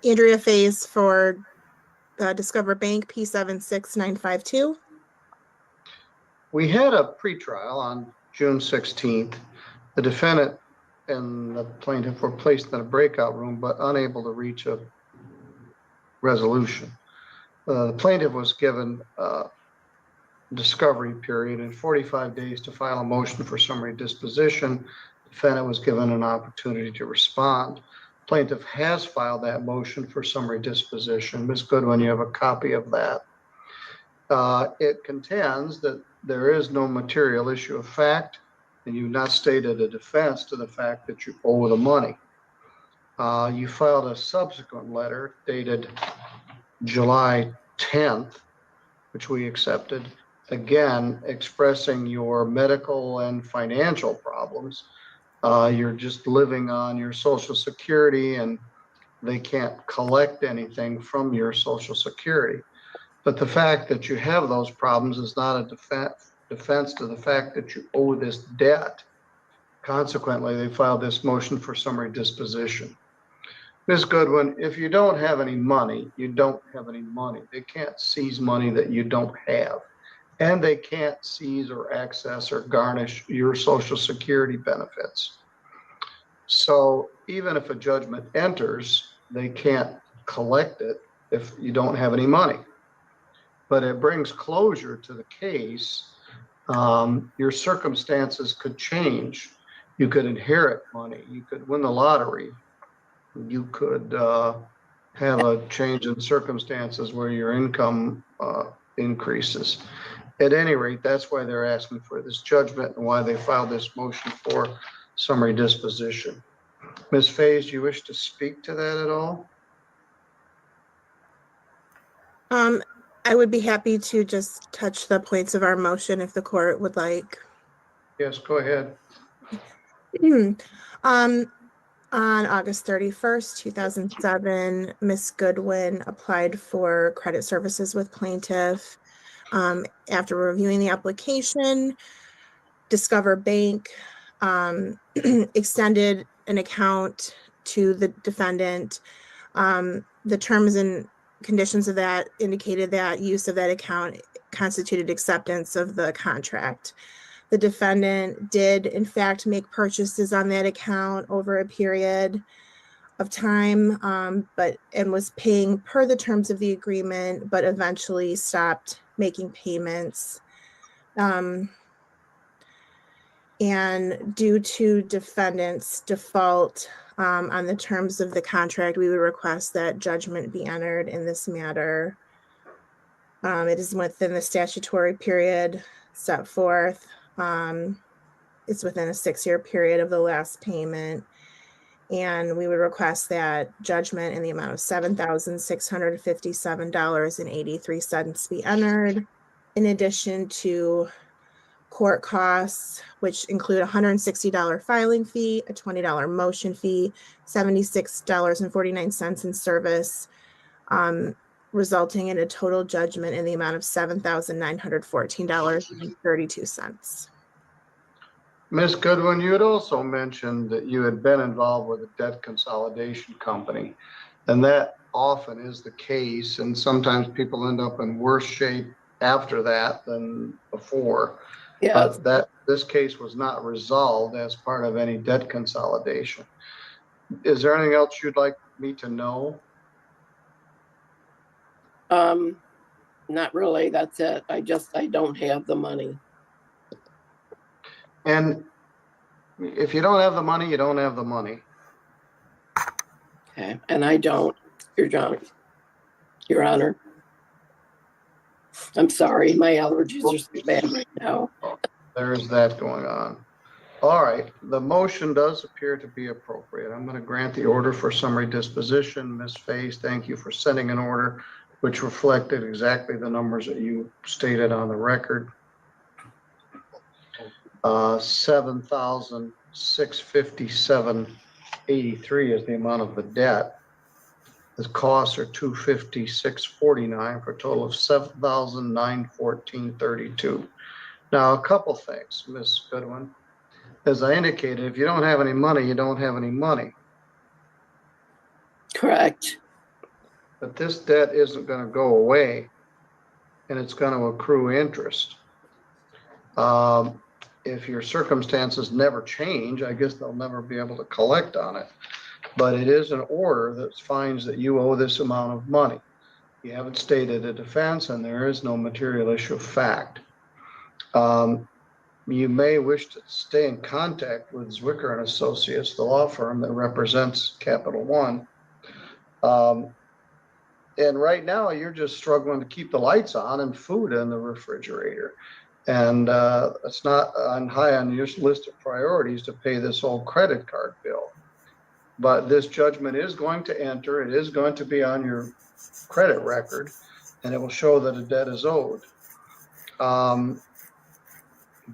Andrea Fays for Discover Bank P76952. We had a pretrial on June 16th. The defendant and the plaintiff were placed in a breakout room, but unable to reach a resolution. The plaintiff was given a discovery period and 45 days to file a motion for summary disposition. The defendant was given an opportunity to respond. Plaintiff has filed that motion for summary disposition. Ms. Goodwin, you have a copy of that. It contends that there is no material issue of fact, and you've not stated a defense to the fact that you owe the money. You filed a subsequent letter dated July 10th, which we accepted, again, expressing your medical and financial problems. You're just living on your Social Security and they can't collect anything from your Social Security. But the fact that you have those problems is not a defense to the fact that you owe this debt. Consequently, they filed this motion for summary disposition. Ms. Goodwin, if you don't have any money, you don't have any money. They can't seize money that you don't have. And they can't seize or access or garnish your Social Security benefits. So even if a judgment enters, they can't collect it if you don't have any money. But it brings closure to the case. Your circumstances could change. You could inherit money. You could win the lottery. You could have a change in circumstances where your income increases. At any rate, that's why they're asking for this judgment and why they filed this motion for summary disposition. Ms. Fays, do you wish to speak to that at all? I would be happy to just touch the points of our motion if the court would like. Yes, go ahead. On August 31st, 2007, Ms. Goodwin applied for credit services with plaintiff. After reviewing the application, Discover Bank extended an account to the defendant. The terms and conditions of that indicated that use of that account constituted acceptance of the contract. The defendant did, in fact, make purchases on that account over a period of time, and was paying per the terms of the agreement, but eventually stopped making payments. And due to defendant's default on the terms of the contract, we would request that judgment be entered in this matter. It is within the statutory period set forth. It's within a 6-year period of the last payment. And we would request that judgment in the amount of $7,657.83 be entered, in addition to court costs, which include a $160 filing fee, a $20 motion fee, $76.49 in service, resulting in a total judgment in the amount of $7,914.32. Ms. Goodwin, you had also mentioned that you had been involved with a debt consolidation company, and that often is the case, and sometimes people end up in worse shape after that than before. Yes. But this case was not resolved as part of any debt consolidation. Is there anything else you'd like me to know? Not really. That's it. I don't have the money. And if you don't have the money, you don't have the money. Okay. And I don't, Your Honor. I'm sorry. My allergies are so bad right now. There's that going on. All right, the motion does appear to be appropriate. I'm going to grant the order for summary disposition. Ms. Faze, thank you for sending an order which reflected exactly the numbers that you stated on the record. 7,657.83 is the amount of the debt. The costs are 256.49 for a total of 7,914.32. Now, a couple things, Ms. Goodwin. As I indicated, if you don't have any money, you don't have any money. Correct. But this debt isn't going to go away, and it's going to accrue interest. If your circumstances never change, I guess they'll never be able to collect on it. But it is an order that finds that you owe this amount of money. You haven't stated a defense, and there is no material issue of fact. You may wish to stay in contact with Zwicker and Associates, the law firm that represents Capital One. And right now, you're just struggling to keep the lights on and food in the refrigerator. And it's not high on your list of priorities to pay this old credit card bill. But this judgment is going to enter. It is going to be on your credit record, and it will show that a debt is owed.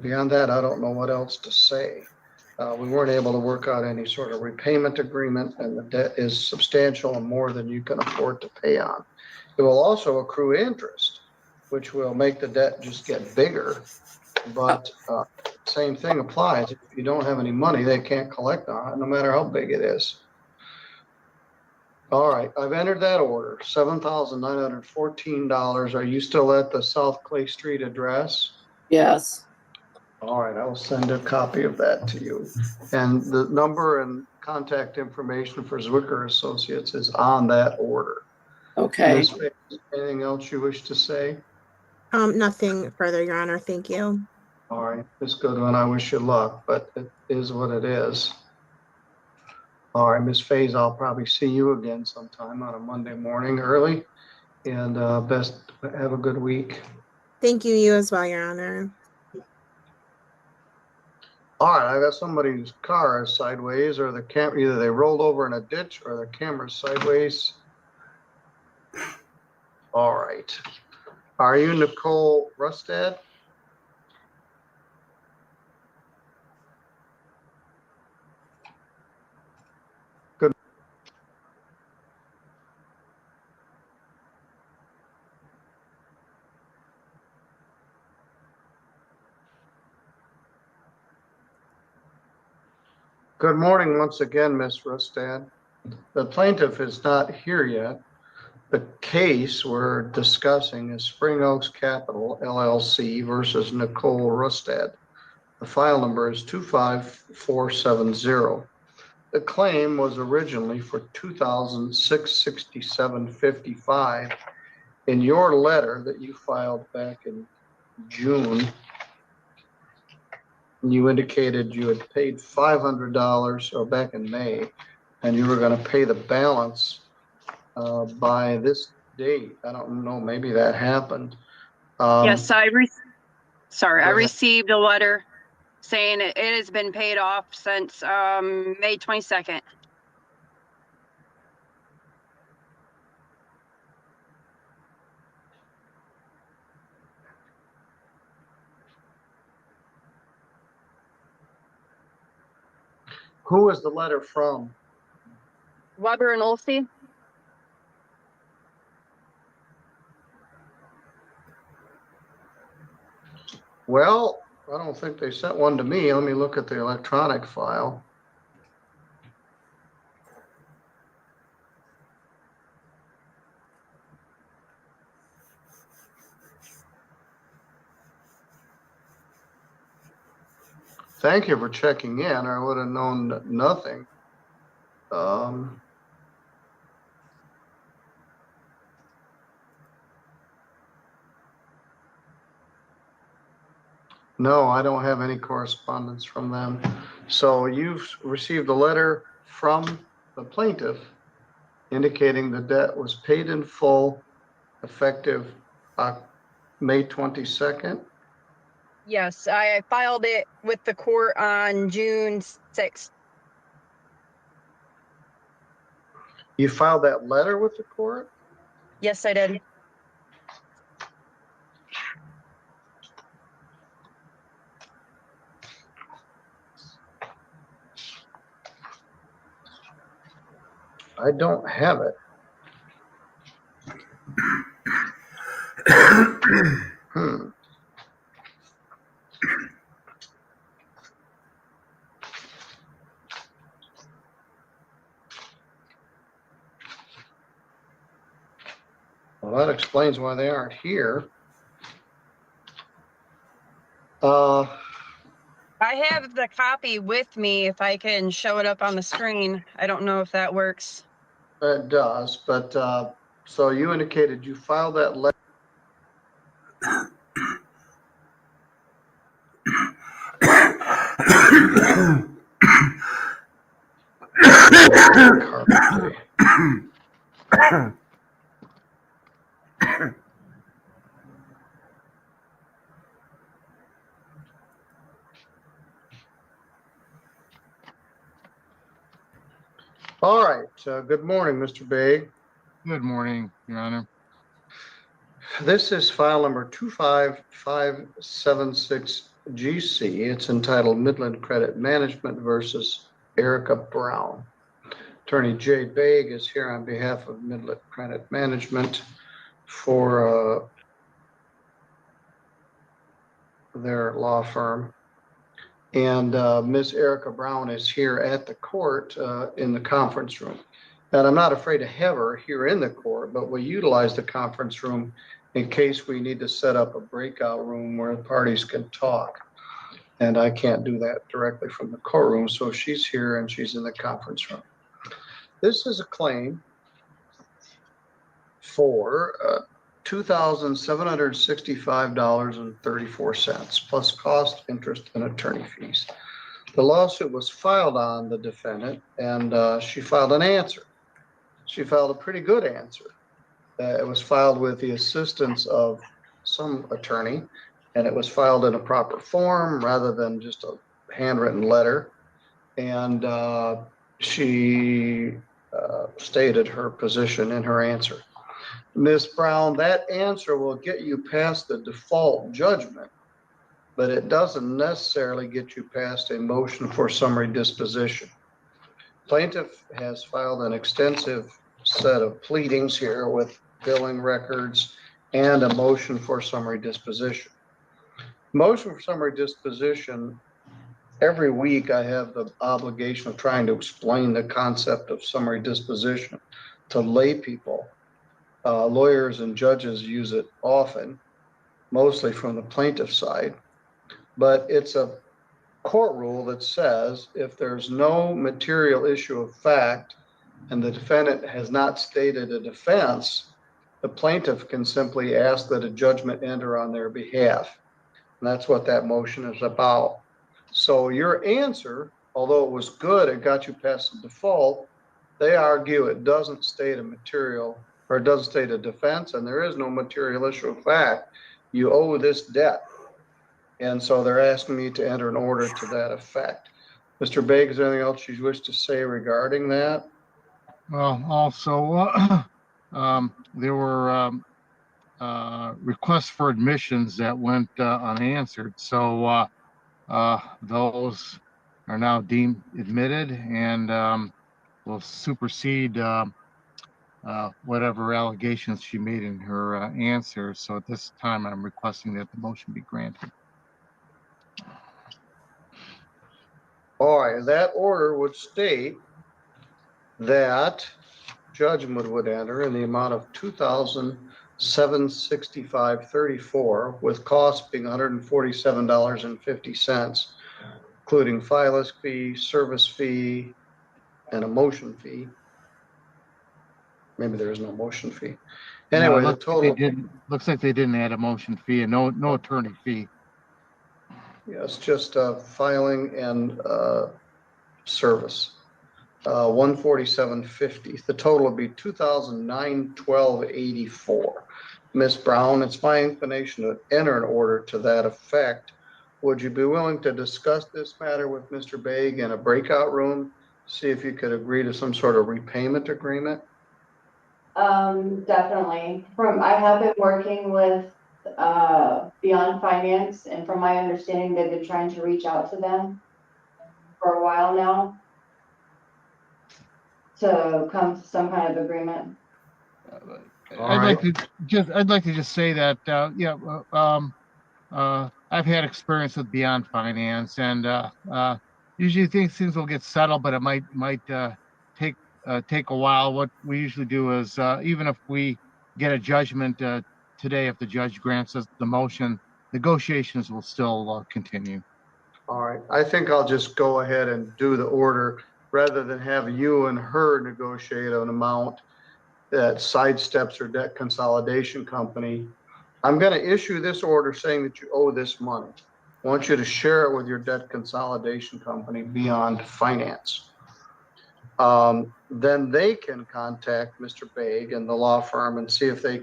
Beyond that, I don't know what else to say. We weren't able to work out any sort of repayment agreement, and the debt is substantial and more than you can afford to pay on. It will also accrue interest, which will make the debt just get bigger. But same thing applies. If you don't have any money, they can't collect on it, no matter how big it is. All right, I've entered that order, $7,914. Are you still at the South Clay Street address? Yes. All right, I will send a copy of that to you. And the number and contact information for Zwicker Associates is on that order. Okay. Ms. Faye, anything else you wish to say? Nothing further, Your Honor. Thank you. All right, Ms. Goodwin, I wish you luck, but it is what it is. All right, Ms. Faze, I'll probably see you again sometime on a Monday morning early. And best have a good week. Thank you, you as well, Your Honor. All right, I got somebody's car is sideways, or the camera, either they rolled over in a ditch or the camera's sideways. All right. Are you Nicole Rustad? Good. Good morning once again, Miss Rustad. The plaintiff is not here yet. The case we're discussing is Spring Oaks Capital LLC versus Nicole Rustad. The file number is 25470. The claim was originally for $2,667.55. In your letter that you filed back in June, you indicated you had paid $500, or back in May, and you were going to pay the balance by this date. I don't know, maybe that happened. Yes, I Go ahead. received a letter saying it has been paid off since May 22nd. Who is the letter from? Weber and Olsey? Well, I don't think they sent one to me. Let me look at the electronic file. Thank you for checking in. I would have known nothing. No, I don't have any correspondence from them. So you've received a letter from the plaintiff indicating the debt was paid in full effective May 22nd. Yes, I filed it with the court on June 6th. You filed that letter with the court? Yes, I did. I don't have it. Hmm. Well, that explains why they aren't here. I have the copy with me if I can show it up on the screen. I don't know if that works. It does, but so you indicated you filed that letter. All right. Good morning, Mr. Begg. Good morning, Your Honor. This is file number 25576GC. It's entitled Midland Credit Management versus Erica Brown. Attorney Jay Begg is here on behalf of Midland Credit Management for their law firm. And Ms. Erica Brown is here at the court in the conference room. And I'm not afraid to have her here in the court, but we utilize the conference room in case we need to set up a breakout room where parties can talk. And I can't do that directly from the courtroom, so she's here and she's in the conference room. This is a claim for $2,765.34 plus cost, interest, and attorney fees. The lawsuit was filed on the defendant, and she filed an answer. She filed a pretty good answer. It was filed with the assistance of some attorney, and it was filed in a proper form rather than just a handwritten letter. And she stated her position in her answer. Ms. Brown, that answer will get you past the default judgment, but it doesn't necessarily get you past a motion for summary disposition. Plaintiff has filed an extensive set of pleadings here with billing records and a motion for summary disposition. Motion for summary disposition, every week I have the obligation of trying to explain the concept of summary disposition to lay people. Lawyers and judges use it often, mostly from the plaintiff side, but it's a court rule that says if there's no material issue of fact and the defendant has not stated a defense, the plaintiff can simply ask that a judgment enter on their behalf. And that's what that motion is about. So your answer, although it was good, it got you past the default, they argue it doesn't state a material, or it doesn't state a defense, and there is no material issue of fact. You owe this debt. And so they're asking me to enter an order to that effect. Mr. Begg, is there anything else you wish to say regarding that? Well, also, there were requests for admissions that went unanswered. So those are now deemed admitted and will supersede whatever allegations she made in her answer. So at this time, I'm requesting that the motion be granted. All right, that order would state that judgment would enter in the amount of $2,765.34, with costs being $147.50, including filing fee, service fee, and a motion fee. Maybe there is no motion fee. Anyway, No, the total. Looks like they didn't add a motion fee and no attorney fee. Yes, just filing and service. 147.50. The total would be $2,912.84. Ms. Brown, it's my inclination to enter an order to that effect would you be willing to discuss this matter with Mr. Baig in a breakout room? See if you could agree to some sort of repayment agreement? Definitely. I have been working with, Beyond Finance, and from my understanding, they've been trying to reach out to them for a while now to come to some kind of agreement. I'd like to just say that, I've had experience with Beyond Finance, and usually things will get settled, but it might take a while. What we usually do is, even if we get a judgment today, if the judge grants us the motion, negotiations will still continue. All right, I think I'll just go ahead and do the order rather than have you and her negotiate an amount that sidesteps her debt consolidation company. I'm going to issue this order saying that you owe this money. I want you to share it with your debt consolidation company, Beyond Finance. Then they can contact Mr. Baig and the law firm and see if they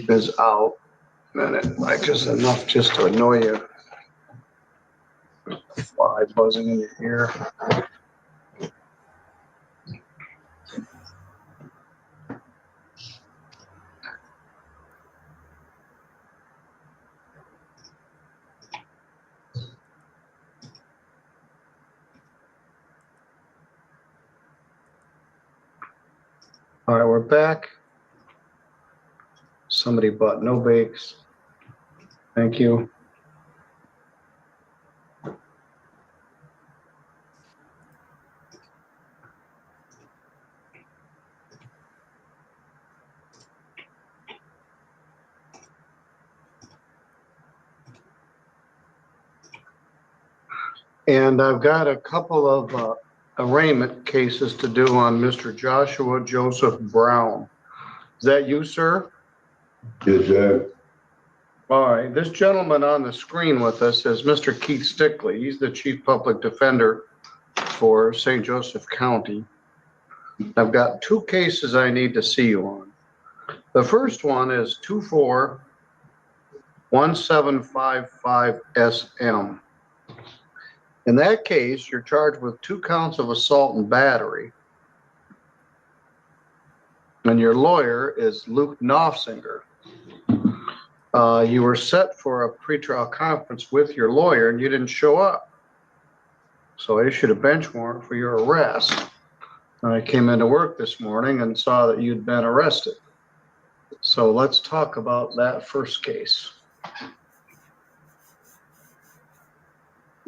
is out. And it like just enough just to annoy you. Fly buzzing in your ear. All right, we're back. Somebody bought no bakes. Thank you. And I've got a couple of arraignment cases to do on Mr. Joshua Joseph Brown. Is that you, sir? Yes, sir. All right, this gentleman on the screen with us is Mr. Keith Stickley. He's the Chief Public Defender for St. Joseph County. I've got two cases I need to see you on. The first one is 24-1755 SM. In that case, you're charged with 2 counts of assault and battery. And your lawyer is Luke Knopfsinger. You were set for a pretrial conference with your lawyer and you didn't show up. So I issued a bench warrant for your arrest. I came into work this morning and saw that you'd been arrested. So let's talk about that first case.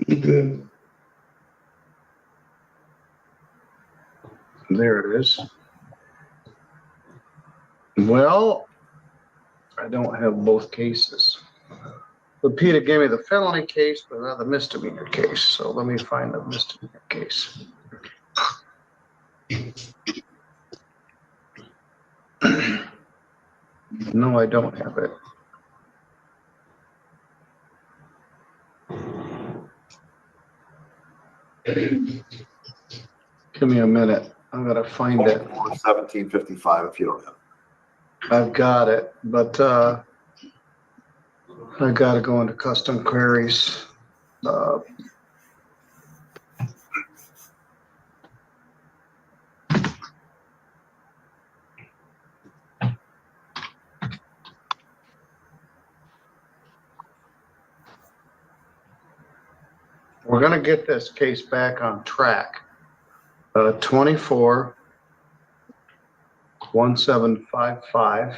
Okay. There it is. Well, I don't have both cases. But Peter gave me the felony case, but not the misdemeanor case. So let me find the misdemeanor case. No, I don't have it. Give me a minute. I'm gonna find it. 1755 if you don't have it. I've got it, but I gotta go into custom queries. We're gonna get this case back on track. 24-1755.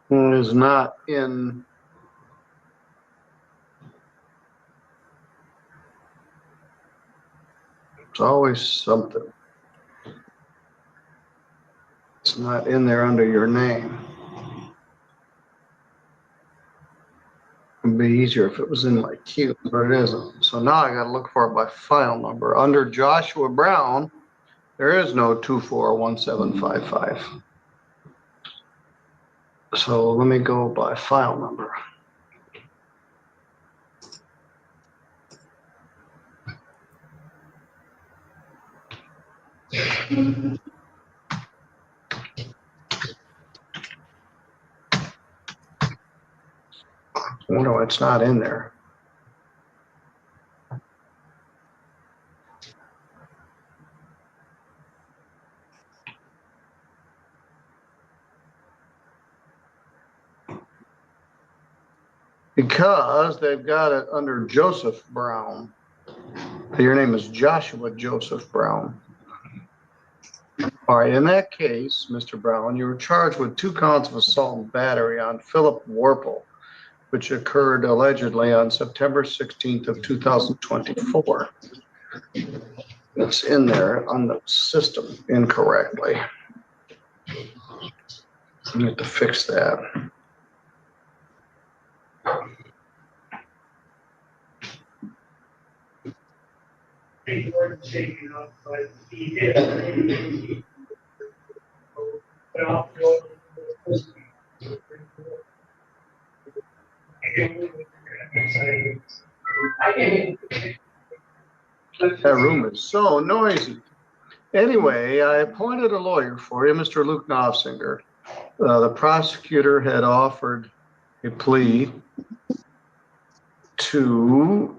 Is not in. It's always something. It's not in there under your name. It'd be easier if it was in my queue, but it isn't. So now I gotta look for it by file number. Under Joshua Brown, there is no 241755. So let me go by file number. I wonder why it's not in there. Because they've got it under Joseph Brown. Your name is Joshua Joseph Brown. All right, in that case, Mr. Brown, you were charged with 2 counts of assault and battery on Philip Warple, which occurred allegedly on September 16th of 2024. It's in there on the system incorrectly. I need to fix that. That room is so noisy. Anyway, I appointed a lawyer for you, Mr. Luke Knopfinger. The prosecutor had offered a plea to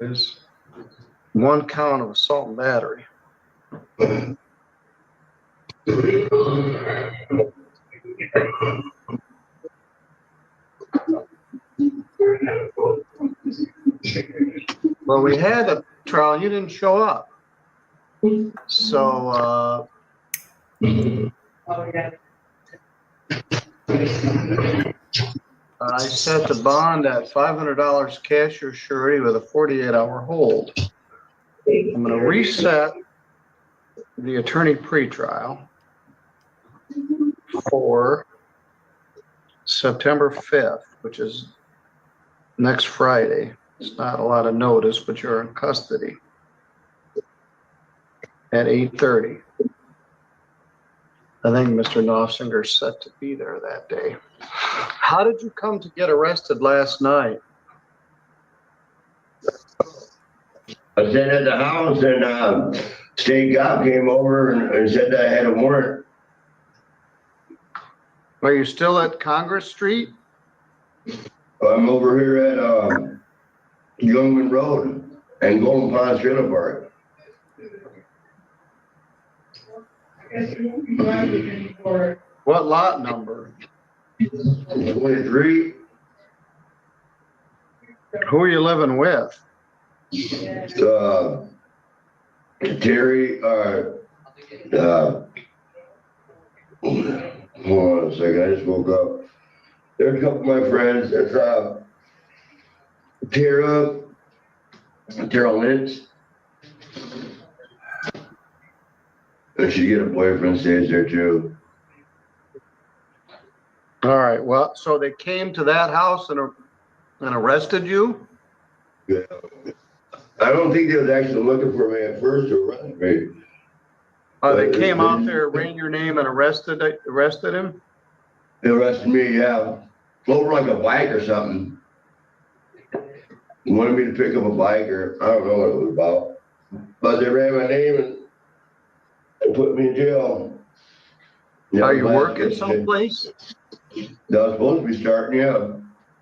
is 1 count of assault and battery. Well, we had a trial and you didn't show up. So I set the bond at $500 cash or surety with a 48-hour hold. I'm going to reset the attorney pretrial for September 5th, which is next Friday. It's not a lot of notice, but you're in custody at 8:30. I think Mr. Knopfinger's set to be there that day. How did you come to get arrested last night? I was at the house and state cop came over and said that I had a warrant. Are you still at Congress Street? I'm over here at Youngman Road and Golden Pond Trailer Park. What lot number? 23. Who are you living with? Terry, hold on a second, I just woke up. There's a couple of my friends. It's Tara Lynch. And she get a boyfriend stays there too. All right, well, so they came to that house and arrested you? Yeah. I don't think they was actually looking for me at first to arrest me. They came out there, ran your name and arrested him? They arrested me, yeah. Over like a bike or something. They wanted me to pick up a bike or I don't know what it was about. But they ran my name and put me in jail. Yeah, are you working someplace? I was supposed to be starting, yeah.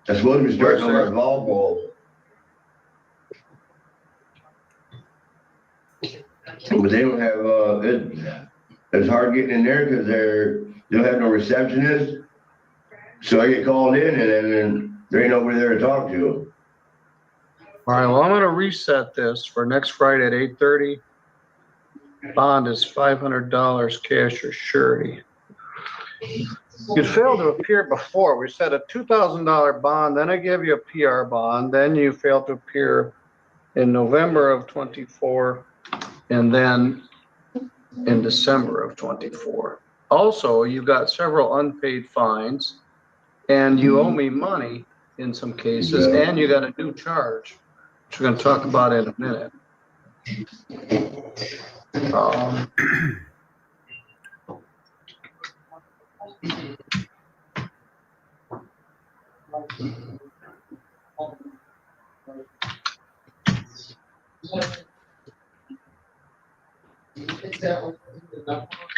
I was supposed to be starting on my volleyball. But they don't have, it's hard getting in there because they don't have no receptionist. So I get called in and then There ain't nobody there to talk to. All right, well, I'm gonna reset this for next Friday at 8:30. Bond is $500 cash or surety. You failed to appear before. We set a $2,000 bond, then I gave you a PR bond, then you failed to appear in November of 24, and then in December of 24. Also, you got several unpaid fines, and you owe me money in some cases, and you got a new charge, which we're gonna talk about in a minute.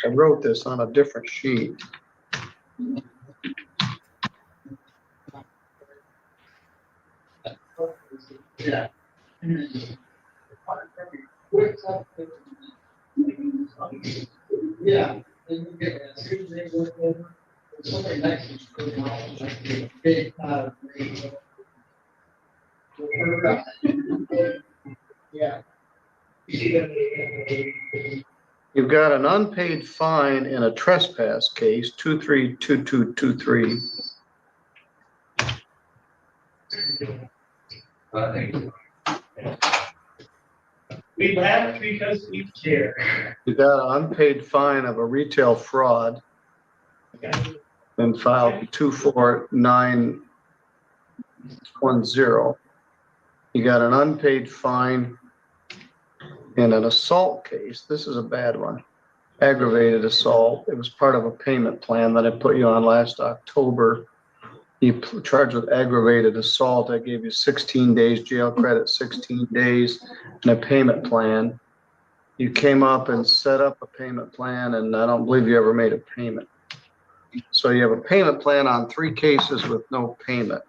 I wrote this on a different sheet. Yeah. Yeah. Yeah. You've got an unpaid fine in a trespass case, 232223. We laugh because we care. You got an unpaid fine of a retail fraud and filed 24910. You got an unpaid fine in an assault case. This is a bad one. Aggravated assault. It was part of a payment plan that I put you on last October. You charged with aggravated assault. I gave you 16 days jail credit, 16 days, and a payment plan. You came up and set up a payment plan, and I don't believe you ever made a payment. So you have a payment plan on 3 cases with no payment.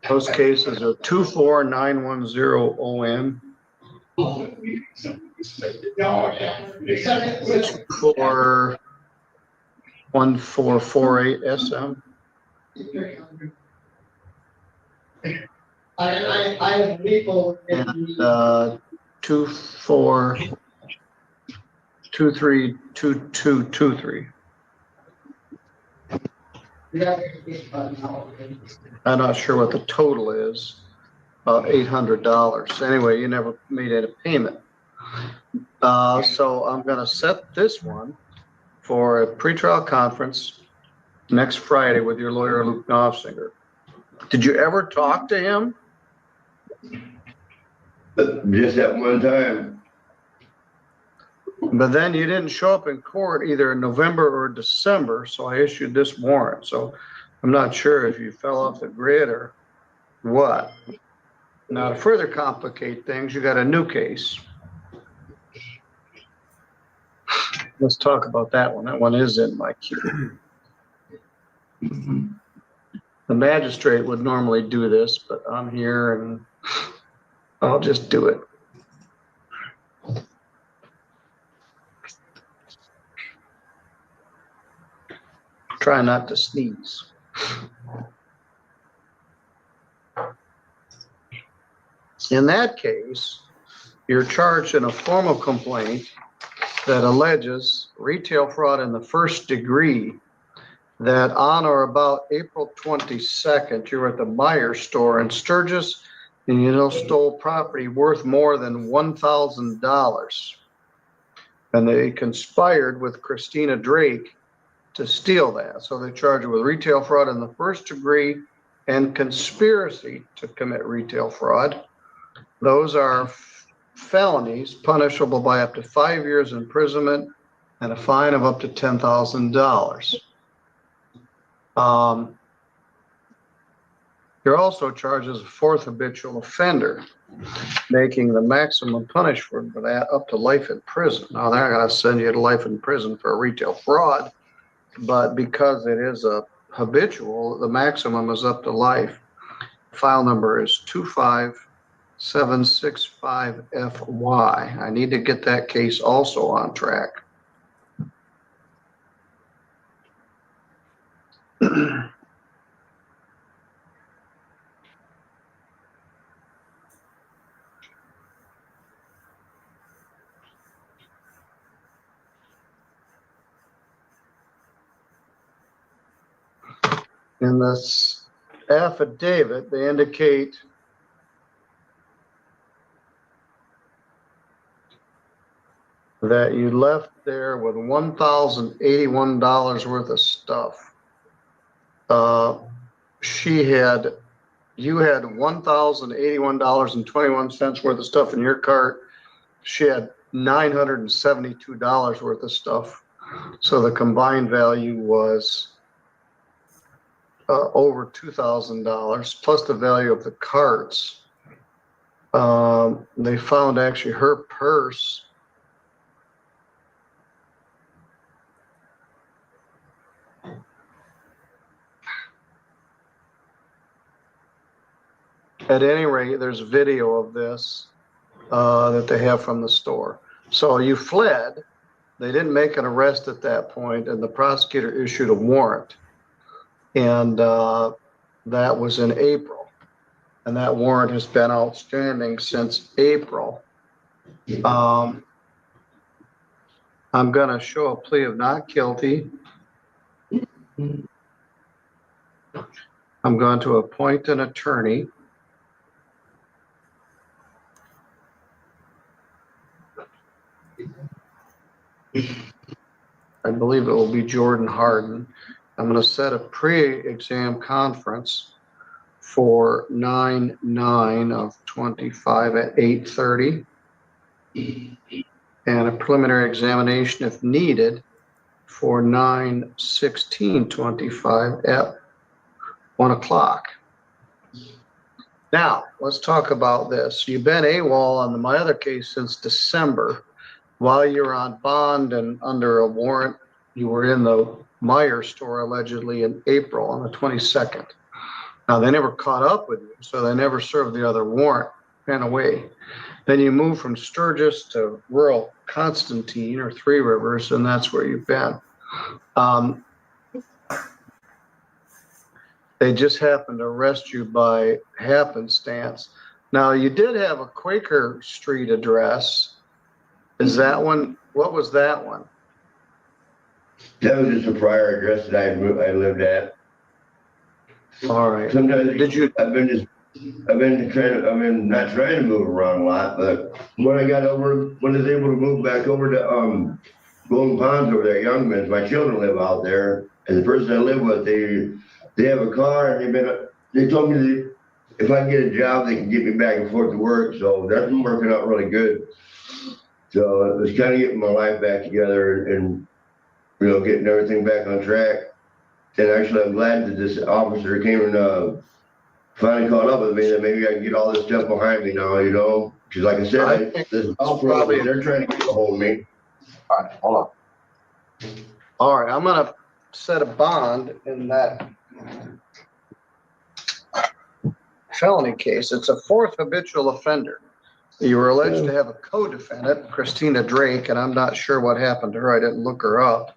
Those cases are 24910 OM. 2414448 SM. I have people. And 24232223. I'm not sure what the total is. About $800. Anyway, you never made any payment. So I'm going to set this one for a pretrial conference next Friday with your lawyer, Luke Knopfsinger. Did you ever talk to him? Just that one time. But then you didn't show up in court either in November or December, so I issued this warrant. So I'm not sure if you fell off the grid or what. Now, to further complicate things, you got a new case. Let's talk about that one. That one is in my queue. The magistrate would normally do this, but I'm here and I'll just do it. Try not to sneeze. In that case, you're charged in a formal complaint that alleges retail fraud in the first degree, that on or about April 22nd, you were at the Meyer store in Sturgis and you stole property worth more than $1,000. And they conspired with Christina Drake to steal that. So they charged her with retail fraud in the first degree and conspiracy to commit retail fraud. Those are felonies punishable by up to 5 years imprisonment and a fine of up to $10,000. You're also charged as a fourth habitual offender, making the maximum punishment for that up to life in prison. Now, they're not going to send you to life in prison for a retail fraud, but because it is a habitual, the maximum is up to life. File number is 25765FY. I need to get that case also on track. In this affidavit, they indicate that you left there with $1,081 worth of stuff. You had $1,081.21 worth of stuff in your cart. She had $972 worth of stuff. So the combined value was over $2,000 plus the value of the carts. They found actually her purse at any rate. There's video of this that they have from the store. So you fled. They didn't make an arrest at that point, and the prosecutor issued a warrant. And that was in April. And that warrant has been outstanding since April. I'm going to show a plea of not guilty. I'm going to appoint an attorney. I believe it will be Jordan Harden. I'm going to set a pre-exam conference for 9/9/25 at 8:30, and a preliminary examination if needed for 9/16/25 at 1 o'clock. Now, let's talk about this. You've been AWOL on my other case since December. While you're on bond and under a warrant, you were in the Meyer store allegedly in April on the 22nd. Now, they never caught up with you, so they never served the other warrant, ran away. Then you moved from Sturgis to rural Constantine or Three Rivers, and that's where you've been. They just happened to arrest you by happenstance. Now, you did have a Quaker Street address. Is that one? What was that one? That was just a prior address that I lived at. All right. Sometimes I've been not trying to move around a lot, but when I was able to move back over to Golden Ponds over there, Youngman's, my children live out there, and the person I live with, they have a car, and they told me that if I get a job, they can get me back and forth to work. So that's been working out really good. So it was kind of getting my life back together and getting everything back on track. And actually, I'm glad that this officer came and finally caught up with me, that maybe I can get all this stuff behind me now, because like I said, they're trying to get a hold of me. All right, hold on. All right, I'm going to set a bond in that felony case. It's a fourth habitual offender. You were alleged to have a co-defendant, Christina Drake, and I'm not sure what happened to her. I didn't look her up.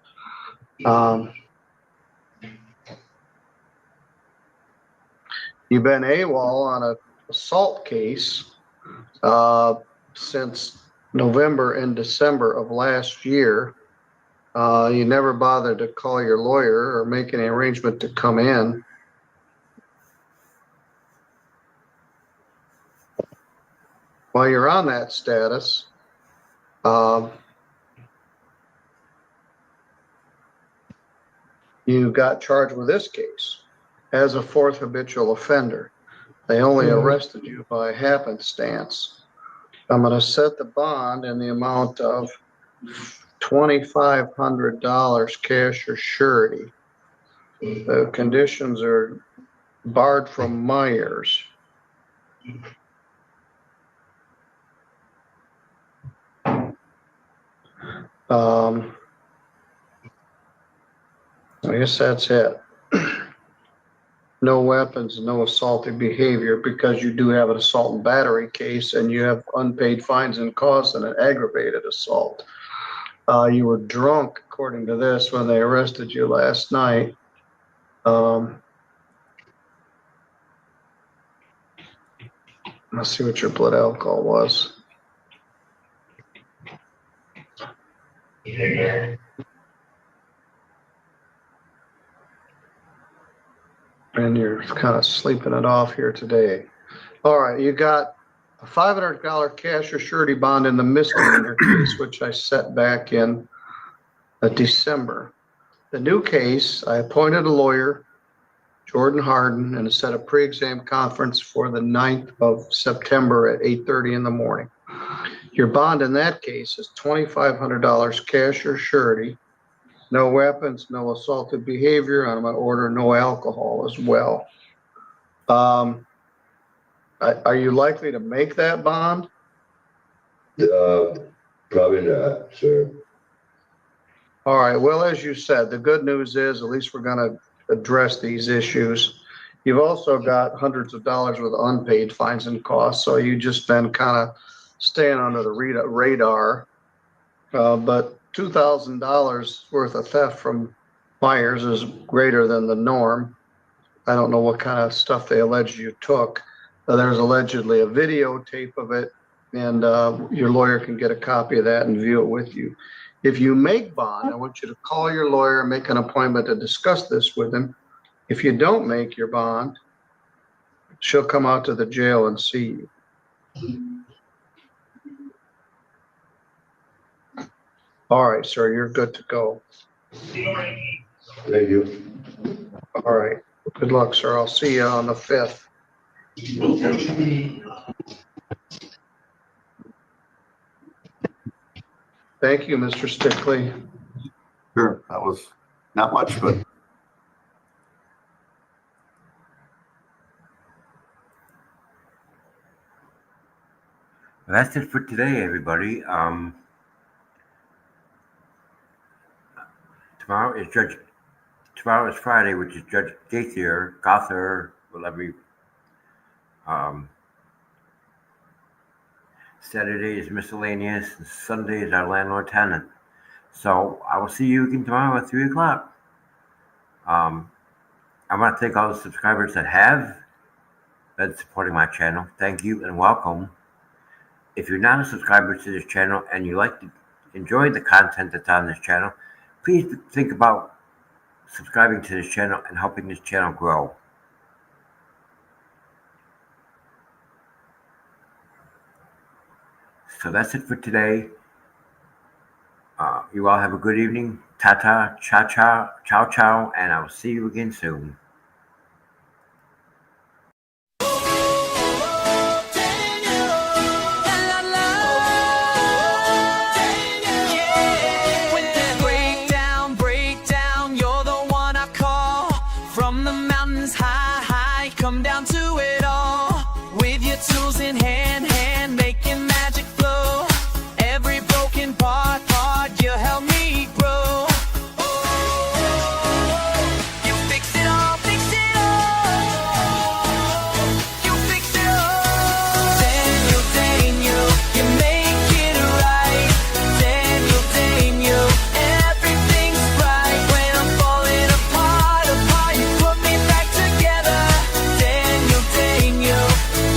You've been AWOL on an assault case since November and December of last year. You never bothered to call your lawyer or make any arrangement to come in. While you're on that status, you got charged with this case as a fourth habitual offender. They only arrested you by happenstance. I'm going to set the bond in the amount of $2,500 cash or surety. The conditions are barred from Myers. I guess that's it. no weapons, no assaultive behavior, because you do have an assault and battery case and you have unpaid fines and costs and an aggravated assault. You were drunk, according to this, when they arrested you last night. Let's see what your blood alcohol was. And you're kind of sleeping it off here today. All right, you got a $500 cash or surety bond in the misdemeanor case, which I set back in December. The new case, I appointed a lawyer, Jordan Harden, and set a pre-exam conference for the 9th of September at 8:30 in the morning. Your bond in that case is $2,500 cash or surety. No weapons, no assaultive behavior. I'm going to order no alcohol as well. Are you likely to make that bond? Probably not, sir. All right. Well, as you said, the good news is at least we're going to address these issues. You've also got hundreds of dollars with unpaid fines and costs, so you just been kind of staying under the radar. But $2,000 worth of theft from Myers is greater than the norm. I don't know what kind of stuff they allege you took. There's allegedly a videotape of it, and your lawyer can get a copy of that and view it with you. If you make bond, I want you to call your lawyer and make an appointment to discuss this with him. If you don't make your bond, she'll come out to the jail and see you. All right, sir, you're good to go. Thank you. All right. Good luck, sir. I'll see you on the 5th. Thank you, Mr. Stickley. Sure, that was not much, but That's it for today, everybody. Tomorrow is Friday, which is Judge Gother, whatever. Saturday is miscellaneous, and Sunday is our landlord tenant. So I will see you again tomorrow at 3 o'clock. I want to thank all the subscribers that have been supporting my channel. Thank you and welcome. If you're not a subscriber to this channel and you like to enjoy the content that's on this channel, please think about subscribing to this channel and helping this channel grow. So that's it for today. You all have a good evening. Ta-ta, cha-cha, ciao-ciao, and I will see you again soon.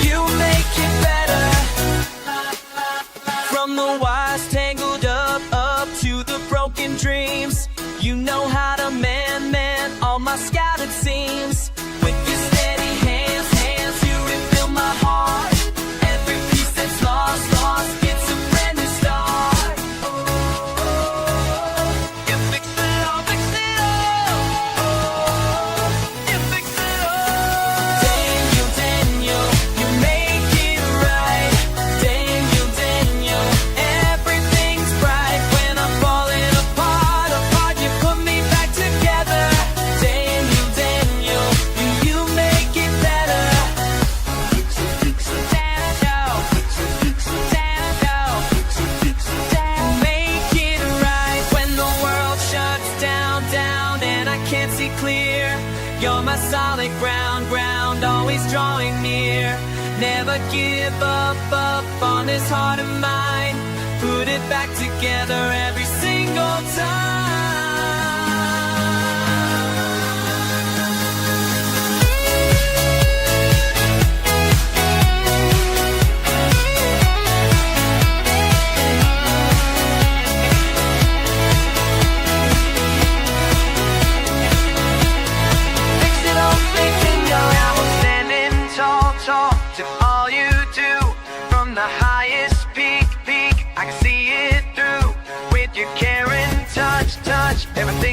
You make it better. ground, always drawing near. Never give up on this heart of mine. Put it back together every single time. To all you do, from the highest peak, I can see it through. With your care and touch, everything